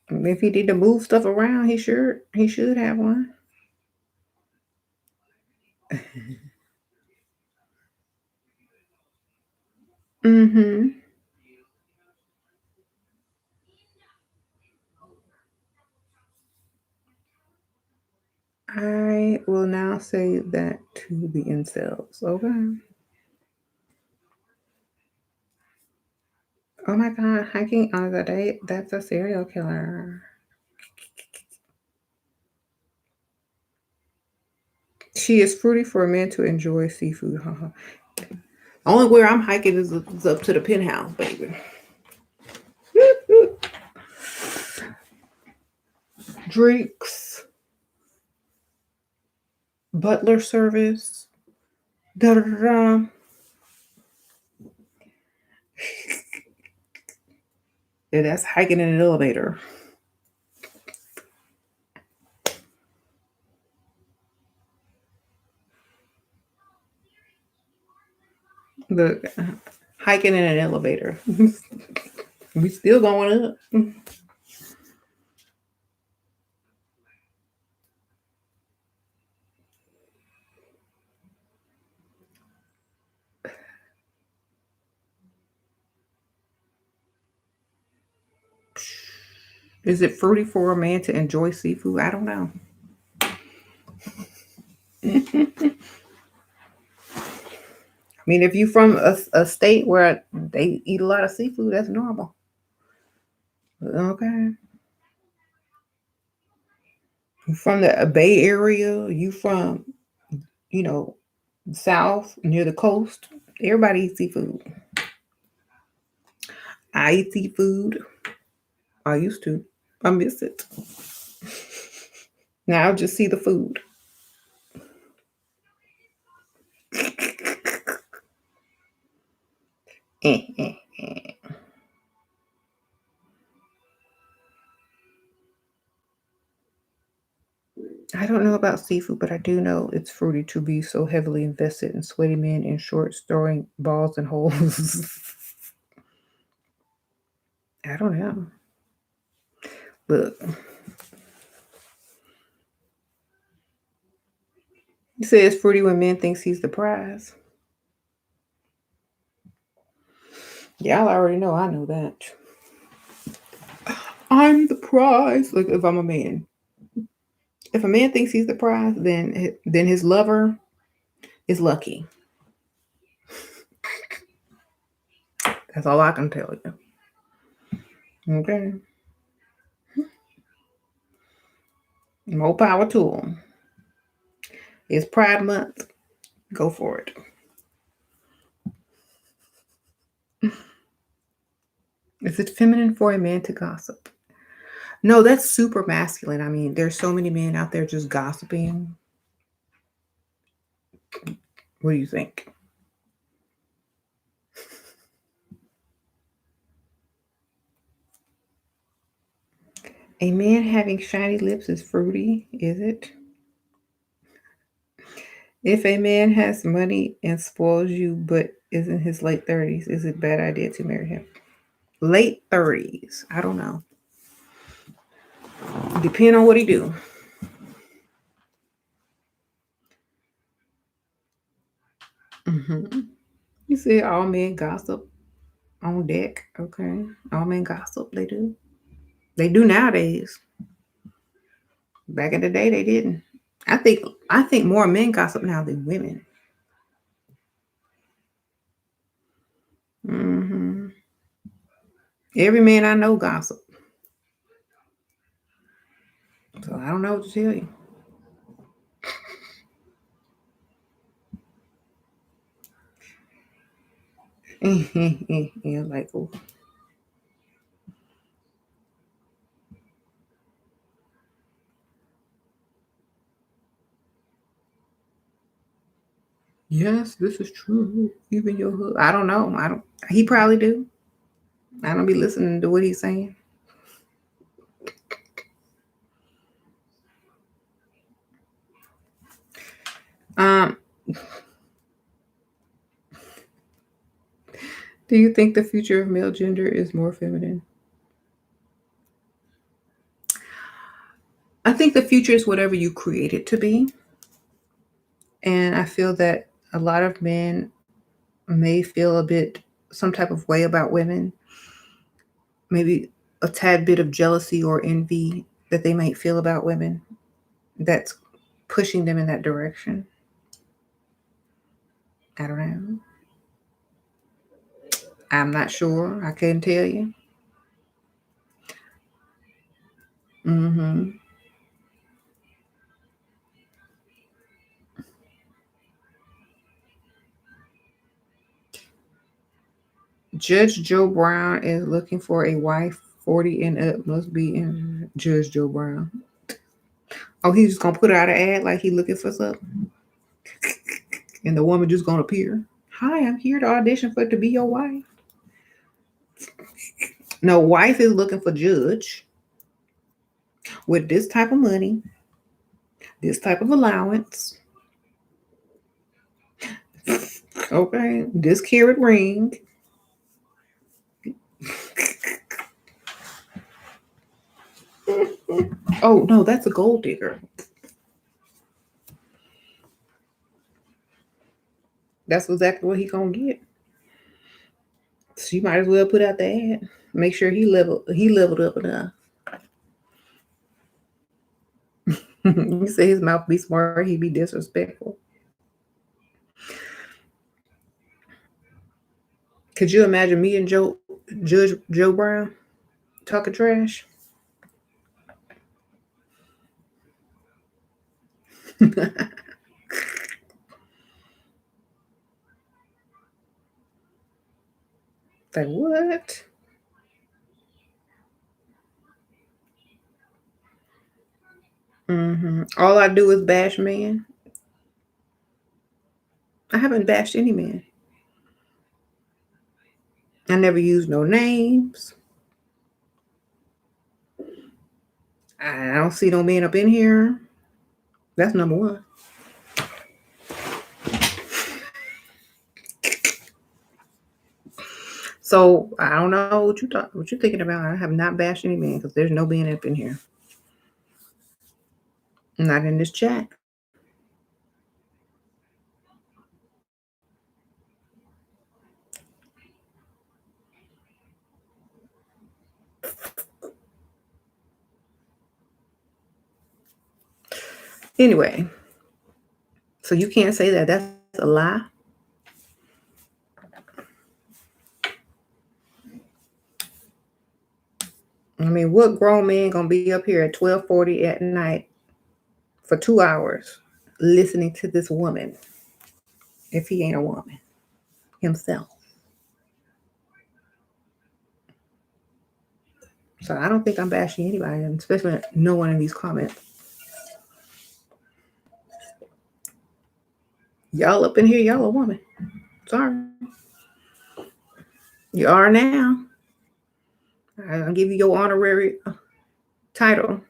If he need to move stuff around, he should have one. Mm-hmm. I will now say that to the incels. Okay. Oh my God, hiking on the date? That's a serial killer. She is fruity for a man to enjoy seafood. Haha. Only where I'm hiking is up to the penthouse, baby. Drinks, butler service. Da da da. Yeah, that's hiking in an elevator. Look, hiking in an elevator. We still going up. Is it fruity for a man to enjoy seafood? I don't know. I mean, if you from a state where they eat a lot of seafood, that's normal. Okay. You from the Bay Area, you from, you know, South near the coast. Everybody eats seafood. I eat seafood. I used to. I miss it. Now I just see the food. Eh, eh, eh. I don't know about seafood, but I do know it's fruity to be so heavily invested in sweaty men in shorts throwing balls and holes. I don't know. Look, he says fruity when men thinks he's the prize. Y'all already know I know that. I'm the prize. Like if I'm a man. If a man thinks he's the prize, then his lover is lucky. That's all I can tell you. Okay. More power to him. It's Pride Month. Go for it. Is it feminine for a man to gossip? No, that's super masculine. I mean, there's so many men out there just gossiping. What do you think? A man having shiny lips is fruity, is it? If a man has money and spoils you but is in his late 30s, is it a bad idea to marry him? Late 30s. I don't know. Depend on what he do. You said all men gossip on deck. Okay. All men gossip. They do. They do nowadays. Back in the day, they didn't. I think more men gossip now than women. hmm Every man I know gossip. So I don't know what to tell you. Yeah, like, oh. Yes, this is true. Even your hood. I don't know. I don't. He probably do. I don't be listening to what he's saying. Um, do you think the future of male gender is more feminine? I think the future is whatever you create it to be, and I feel that a lot of men may feel a bit some type of way about women, maybe a tad bit of jealousy or envy that they might feel about women that's pushing them in that direction. I don't know. I'm not sure. I couldn't tell you. hmm Judge Joe Brown is looking for a wife 40 and up. Must be in Judge Joe Brown. Oh, he's just gonna put out an ad like he looking for something, and the woman just gonna appear. Hi, I'm here to audition for to be your wife. No, wife is looking for judge with this type of money, this type of allowance. Okay, this carrot ring. Oh no, that's a gold digger. That's exactly what he gonna get. She might as well put out the ad. Make sure he leveled up enough. You say his mouth be smart, he be disrespectful. Could you imagine me and Judge Joe Brown talking trash? Like what? All I do is bash men. I haven't bashed any man. I never use no names. I don't see no men up in here. That's number one. So I don't know what you're thinking about. I have not bashed any man because there's no man up in here. Not in this chat. Anyway, so you can't say that. That's a lie. I mean, what grown man gonna be up here at 12:40 at night for 2 hours listening to this woman if he ain't a woman himself? So I don't think I'm bashing anybody, especially no one in these comments. Y'all up in here, y'all a woman. Sorry. You are now. I'll give you your honorary title.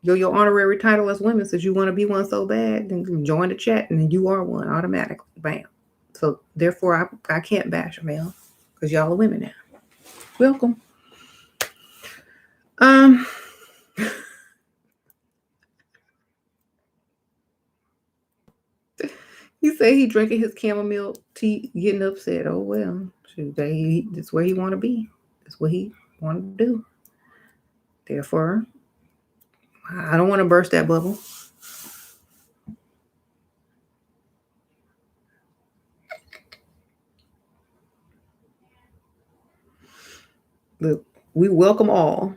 Your honorary title as women says you want to be one so bad, then join the chat and then you are one automatically. Bam. So therefore I can't bash a male because y'all are women now. Welcome. He said he drinking his chamomile tea, getting upset. Oh well, that's where he want to be. That's what he want to do. Therefore, I don't want to burst that bubble. Look, we welcome all.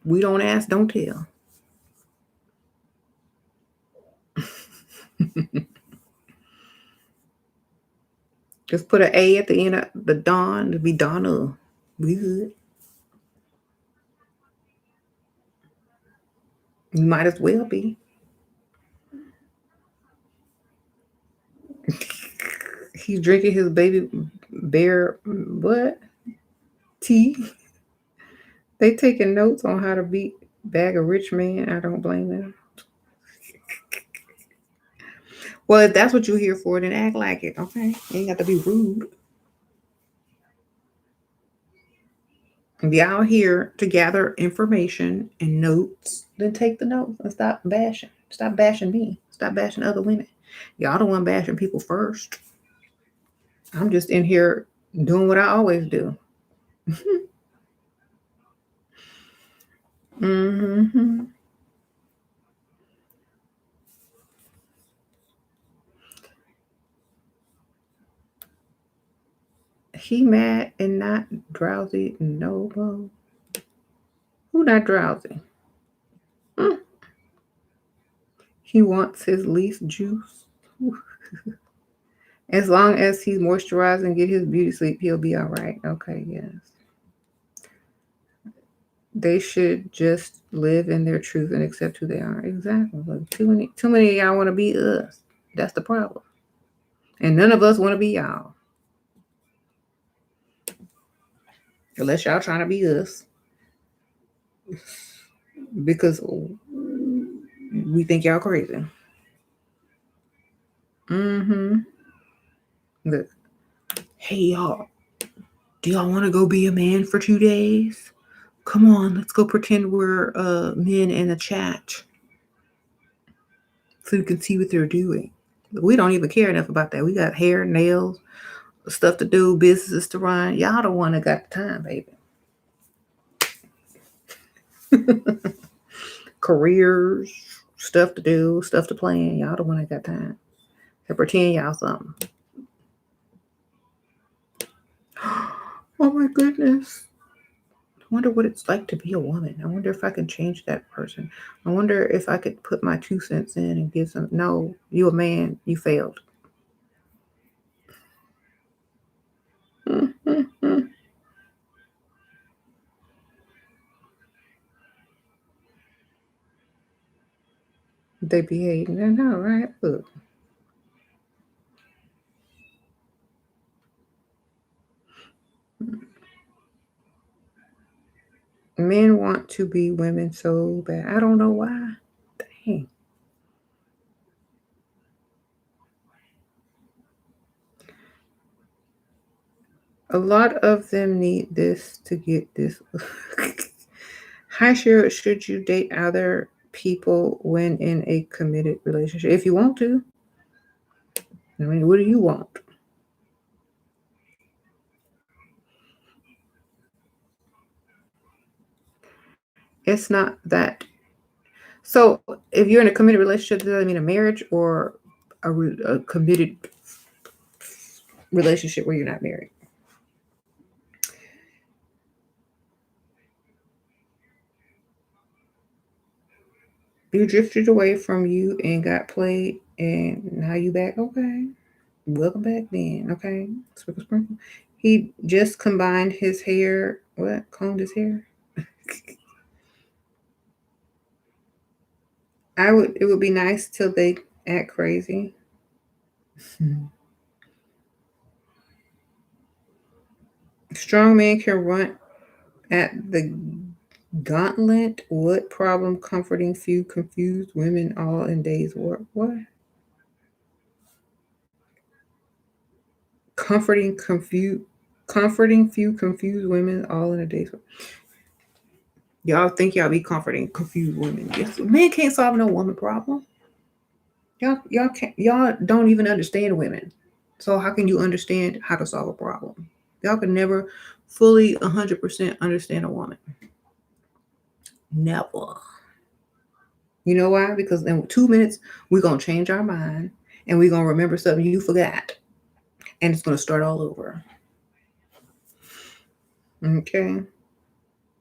We don't ask, don't tell. Just put an A at the end of the Dawn to be Donna. We good. You might as well be. He's drinking his baby bear what? Tea. They taking notes on how to beat bag a rich man. I don't blame them. Well, if that's what you're here for, then act like it, okay? You ain't got to be rude. If y'all here to gather information and notes, then take the notes and stop bashing. Stop bashing me. Stop bashing other women. Y'all the one bashing people first. I'm just in here doing what I always do. Mm-hmm. He mad and not drowsy. No. Who not drowsy? He wants his least juice. As long as he's moisturized and get his beauty sleep, he'll be all right. Okay, yes. They should just live in their truth and accept who they are. Exactly. Like too many of y'all want to be us. That's the problem. And none of us want to be y'all. Unless y'all trying to be us. Because we think y'all crazy. Mm-hmm. Look. Hey y'all. Do y'all want to go be a man for 2 days? Come on, let's go pretend we're men in a chat. So you can see what they're doing. We don't even care enough about that. We got hair, nails, stuff to do, businesses to run. Y'all the one that got the time, baby. Careers, stuff to do, stuff to plan. Y'all the one that got time to pretend y'all something. Oh my goodness. I wonder what it's like to be a woman. I wonder if I can change that person. I wonder if I could put my 2 cents in and give some. No, you a man. You failed. They be hating. I know, right? Look. Men want to be women so bad. I don't know why. Dang. A lot of them need this to get this. How sure should you date other people when in a committed relationship? If you want to. I mean, what do you want? It's not that. So, if you're in a committed relationship, does that mean a marriage or a committed relationship where you're not married? You drifted away from you and got played, and now you back. Okay, welcome back then. Okay, sprinkle, sprinkle. He just combined his hair. What? Combed his hair. I would. It would be nice till they act crazy. Strong man can run at the gauntlet. What problem? Comforting few confused women all in days work. What? Comforting confused. Comforting few confused women all in a day's work. Y'all think y'all be comforting confused women. Yes, men can't solve no woman problem. Y'all can't. Y'all don't even understand women. So how can you understand how to solve a problem? Y'all can never fully 100% understand a woman. Never. You know why? Because in 2 minutes we're gonna change our mind and we're gonna remember something you forgot, and it's gonna start all over. Okay.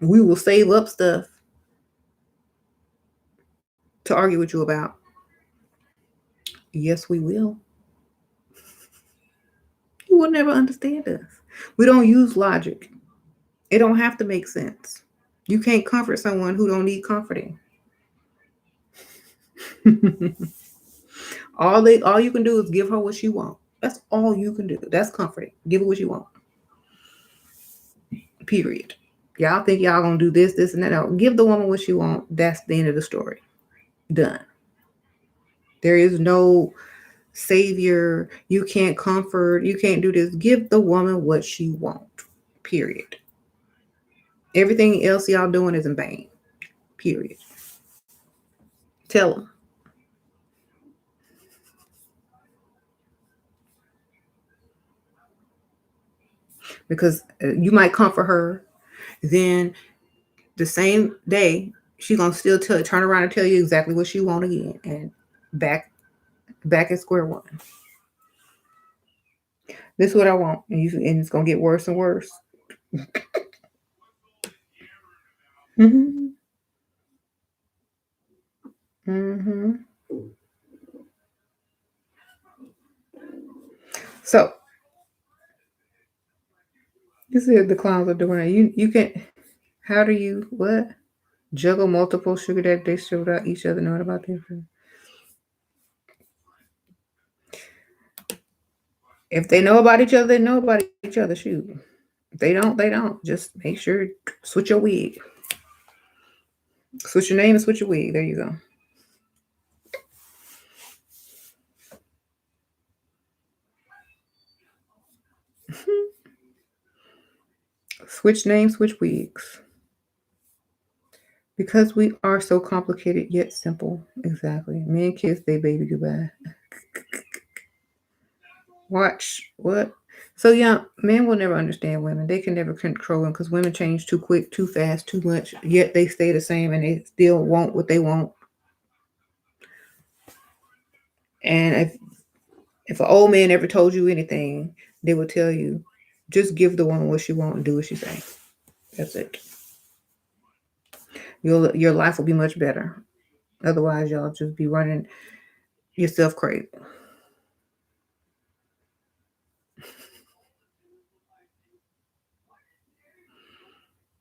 We will save up stuff to argue with you about. Yes, we will. You will never understand us. We don't use logic. It don't have to make sense. You can't comfort someone who don't need comforting. all you can do is give her what she wants. That's all you can do. That's comforting. Give her what you want. Period. Y'all think y'all gonna do this, this, and that. No, give the woman what she want. That's the end of the story. Done. There is no savior. You can't comfort. You can't do this. Give the woman what she want. Period. Everything else y'all doing is in vain. Period. Tell them. Because you might comfort her, then the same day she's gonna still turn around and tell you exactly what she want again, and back at square one. This is what I want, and it's gonna get worse and worse. Mm-hmm. Mm-hmm. So you said the clowns are doing it. You can. How do you what juggle multiple sugar daddies without each other knowing about their food? If they know about each other, they know about each other. Shoot. If they don't, they don't. Just make sure switch your wig. Switch your name and switch your wig. There you go. Switch names, switch wigs. Because we are so complicated yet simple. Exactly. Men kiss their baby goodbye. Watch what? So yeah, men will never understand women. They can never control them because women change too quick, too fast, too much. Yet they stay the same and they still want what they want. And if an old man ever told you anything, they will tell you, just give the woman what she want and do what she say. That's it. Your life will be much better. Otherwise, y'all just be running yourself crazy.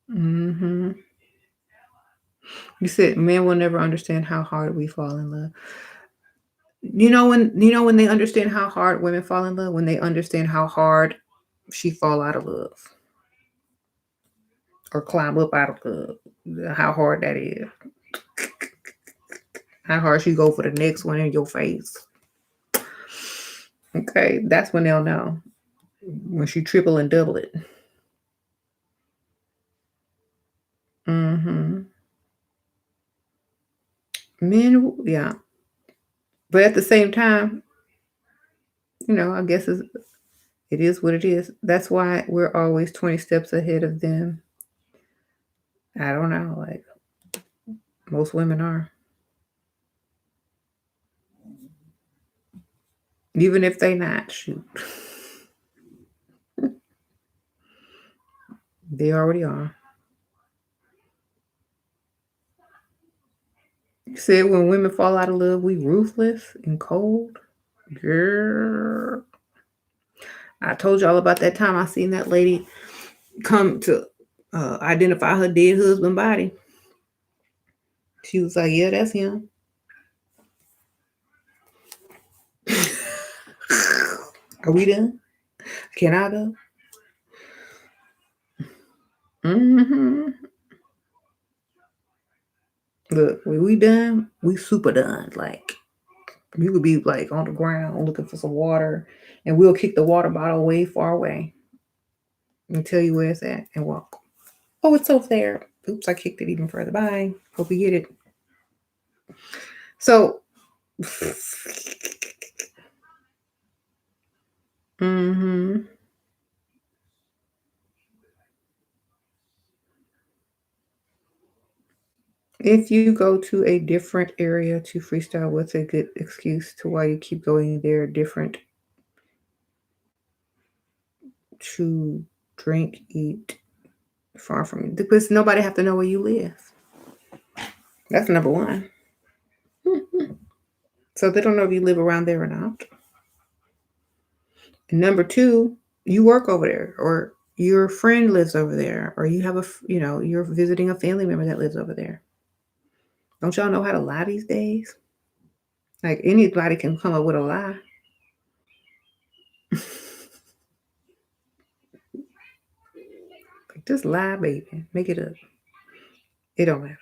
Hmm. You said men will never understand how hard we fall in love. You know when they understand how hard women fall in love, when they understand how hard she fall out of love or climb up out of love. how hard that is. How hard she go for the next one in your face. Okay, that's when they'll know. When she triple and double it. Mm-hmm. Men, yeah. But at the same time, I guess it is what it is. That's why we're always 20 steps ahead of them. I don't know, like most women are. Even if they not, shoot. They already are. You said when women fall out of love, we ruthless and cold. Girl. I told y'all about that time I seen that lady come to identify her dead husband body. She was like, yeah, that's him. Are we done? Can I go? Mm-hmm. Look, when we done, we super done. Like, you could be like on the ground looking for some water, and we'll kick the water bottle way far away and tell you where it's at and walk. Oh, it's over there. Oops, I kicked it even further. Bye. Hope you get it. So, mm-hmm. If you go to a different area to freestyle, what's a good excuse to why you keep going there? Different to drink, eat, far from you. Because nobody have to know where you live. That's number one. So they don't know if you live around there or not. And number two, you work over there, or your friend lives over there, or you have you're visiting a family member that lives over there. Don't y'all know how to lie these days? Like anybody can come up with a lie. Just lie, baby. Make it up. It don't matter.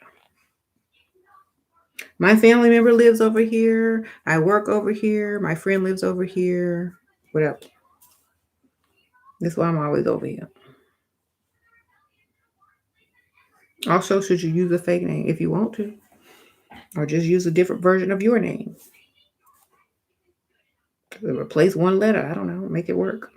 My family member lives over here. I work over here. My friend lives over here. Whatever. That's why I'm always over here. Also, should you use a fake name if you want to? Or just use a different version of your name? Replace one letter. I don't know. Make it work.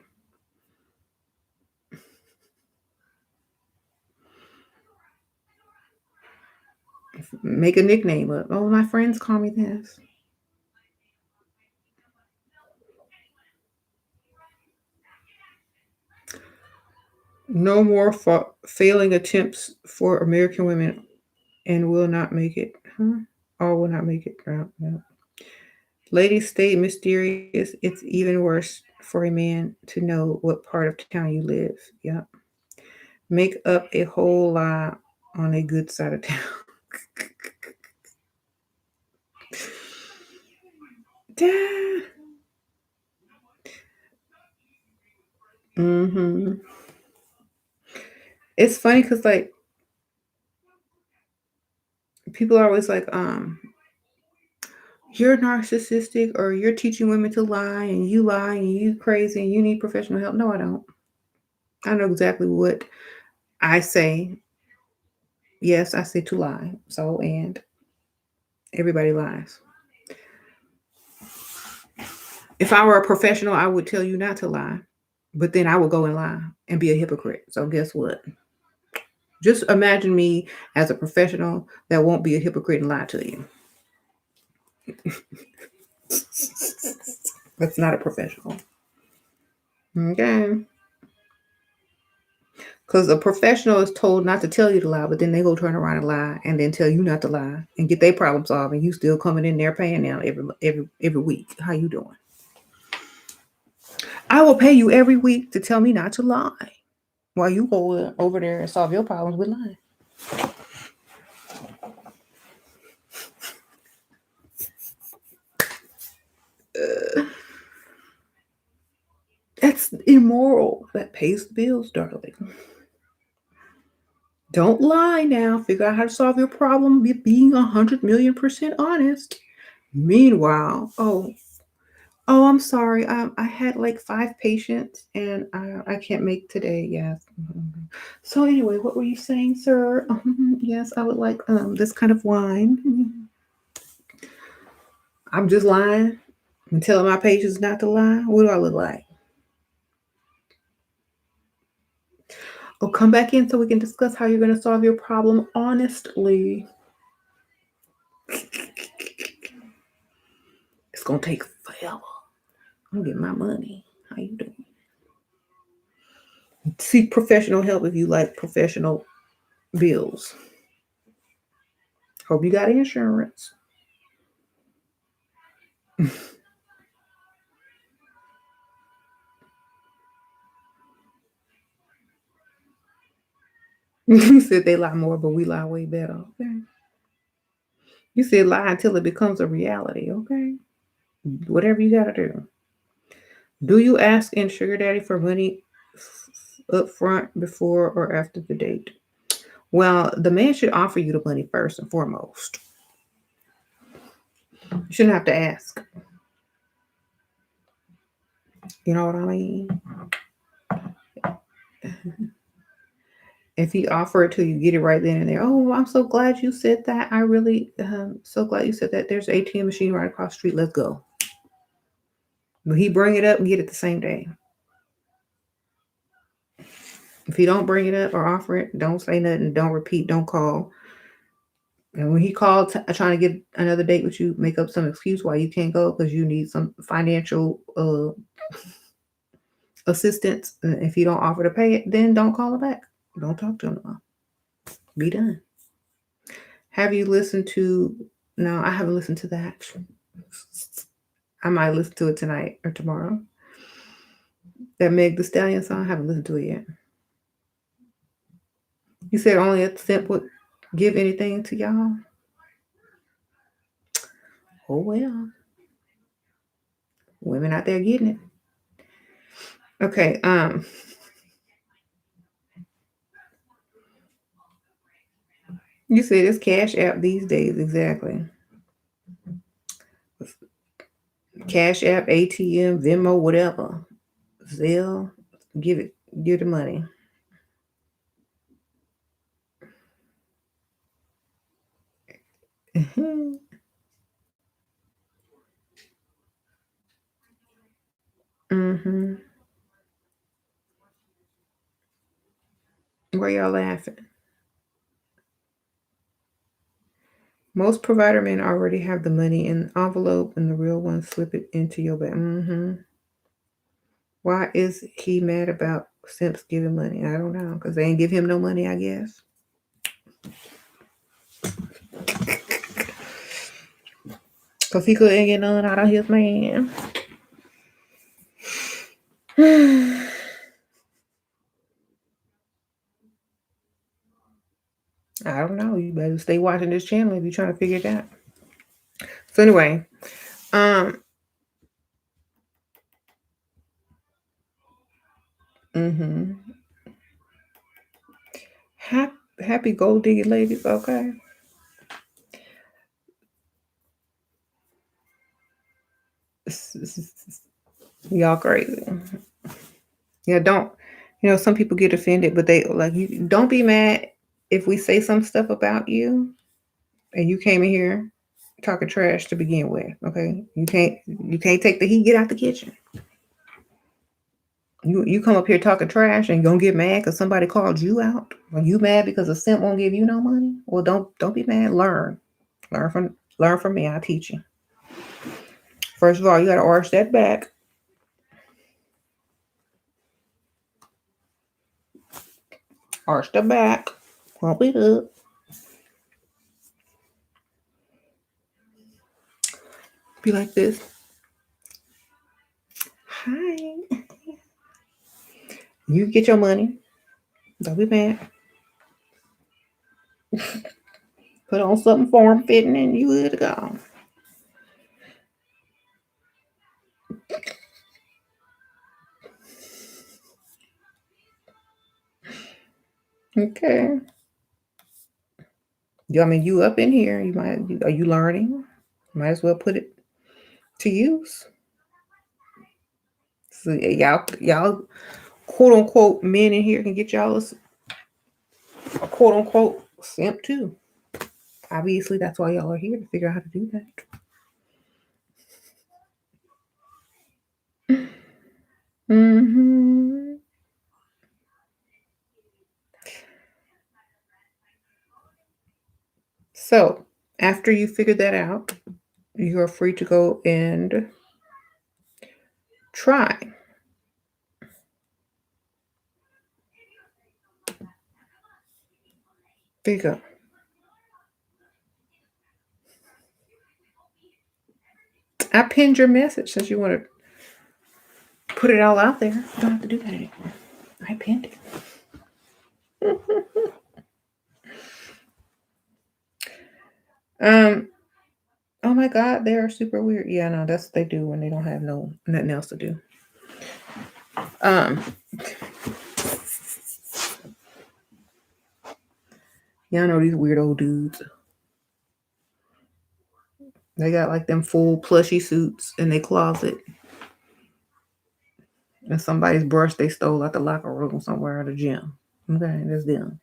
Make a nickname up. Oh, my friends call me this. No more failing attempts for American women and will not make it. Huh? Or will not make it. No. Ladies, stay mysterious. It's even worse for a man to know what part of town you live. Yeah. Make up a whole lie on a good side of town. Mm-hmm. It's funny because like people are always like, you're narcissistic or you're teaching women to lie and you crazy and you need professional help. No, I don't. I know exactly what I say. Yes, I say to lie. So, and everybody lies. If I were a professional, I would tell you not to lie, but then I would go and lie and be a hypocrite. So, guess what? Just imagine me as a professional that won't be a hypocrite and lie to you. That's not a professional. Okay. Because a professional is told not to tell you to lie, but then they go turn around and lie and then tell you not to lie and get their problem solved, and you still coming in there paying them every week. How you doing? I will pay you every week to tell me not to lie while you go over there and solve your problems with lying. That's immoral. That pays the bills, darling. Don't lie now. Figure out how to solve your problem being 100,000,000% honest. Meanwhile, I'm sorry. I had like 5 patients, and I can't make today. Yes. Mhm. So anyway, what were you saying, sir? Yes, I would like this kind of wine. I'm just lying and telling my patients not to lie. What do I look like? Oh, come back in so we can discuss how you're going to solve your problem honestly. It's going to take forever. I'm getting my money. How you doing? Seek professional help if you like professional bills. Hope you got insurance. You said they lie more, but we lie way better. Okay. You said lie until it becomes a reality. Okay. Whatever you got to do. Do you ask in sugar daddy for money up front, before, or after the date? Well, the man should offer you the money first and foremost. You shouldn't have to ask. You know what I mean? If he offer it to you, get it right then and there. Oh, I'm so glad you said that. I really so glad you said that. There's an ATM machine right across the street. Let's go. But he bring it up and get it the same day. If he don't bring it up or offer it, don't say nothing. Don't repeat. Don't call. And when he called trying to get another date with you, make up some excuse why you can't go because you need some financial assistance. If you don't offer to pay it, then don't call him back. Don't talk to him no more. Be done. Have you listened to? No, I haven't listened to that. I might listen to it tonight or tomorrow. That Meg the Stallion song, I haven't listened to it yet. You said only a simp would give anything to y'all. Oh well, women out there getting it. Okay. You said it's Cash App these days, exactly. Cash App, ATM, Venmo, whatever. Zelle, give the money. Mm-hmm. Why y'all laughing? Most provider men already have the money in the envelope, and the real ones slip it into your bag. Mm-hmm. Why is he mad about simps giving money? I don't know, because they ain't give him no money, I guess. Because he couldn't get none out of his man. I don't know. You better stay watching this channel if you're trying to figure it out. So anyway, mm-hmm. Happy gold digging ladies, okay? Y'all crazy. Yeah, don't. Some people get offended, but they like you. Don't be mad if we say some stuff about you, and you came in here talking trash to begin with. Okay, you can't take the heat. Get out the kitchen. You come up here talking trash and you gonna get mad because somebody called you out. Are you mad because a simp won't give you no money? Well, don't be mad. Learn from me. I'll teach you. First of all, you gotta arch that back. Arch the back. Pump it up. Be like this. Hi. You get your money. Don't be mad. Put on something form fitting and you good to go. Okay. I mean, you up in here. Are you learning? Might as well put it to use. So y'all quote unquote men in here can get y'all a quote unquote simp too. Obviously, that's why y'all are here, to figure out how to do that. Mm-hmm. So after you figure that out, you are free to go and try. There you go. I pinned your message since you want to put it all out there. You don't have to do that anymore. I pinned it. Oh my God, they are super weird. Yeah, no, that's what they do when they don't have nothing else to do. Yeah, I know these weird old dudes. They got like them full plushy suits in their closet. And somebody's brush they stole out the locker room somewhere at the gym. Okay, that's them.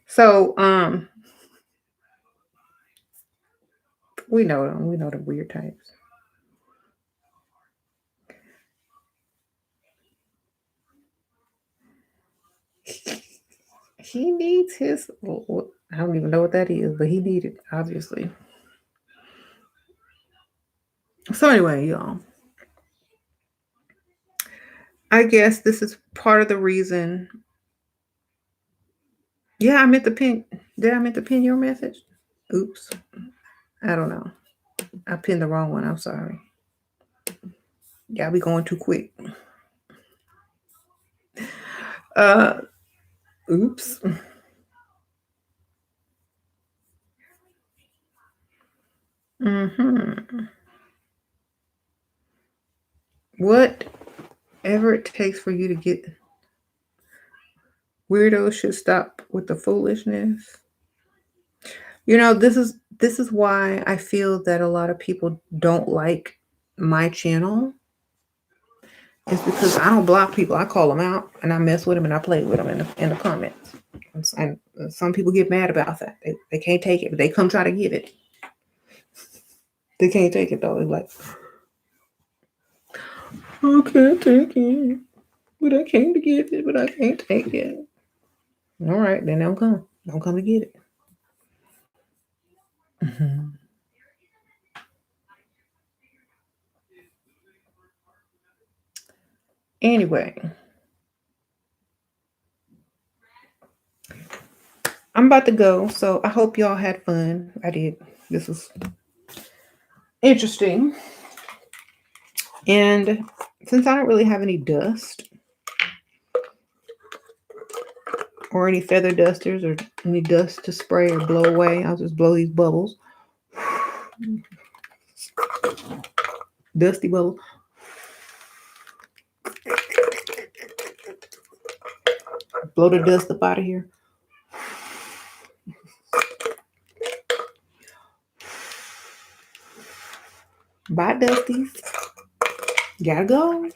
So, we know them. We know the weird types. He needs his. I don't even know what that is, but he needed, obviously. So anyway, y'all, I guess this is part of the reason. Yeah, I meant to pin. Did I meant to pin your message? Oops. I don't know. I pinned the wrong one. I'm sorry. Y'all be going too quick. Oops. Mm-hmm. Whatever it takes for you to get. Weirdos should stop with the foolishness. This is why I feel that a lot of people don't like my channel. It's because I don't block people. I call them out and I mess with them and I play with them in the comments. And some people get mad about that. They can't take it, but they come try to get it. They can't take it though. They're like, I can't take it, but I came to get it, but I can't take it. All right, then don't come. Don't come to get it. Mm-hmm. Anyway, I'm about to go, so I hope y'all had fun. I did. This was interesting. And since I don't really have any dust or any feather dusters or any dust to spray or blow away, I'll just blow these bubbles. Dusty bubble. Blow the dust up out of here. Bye, Dusties. Gotta go.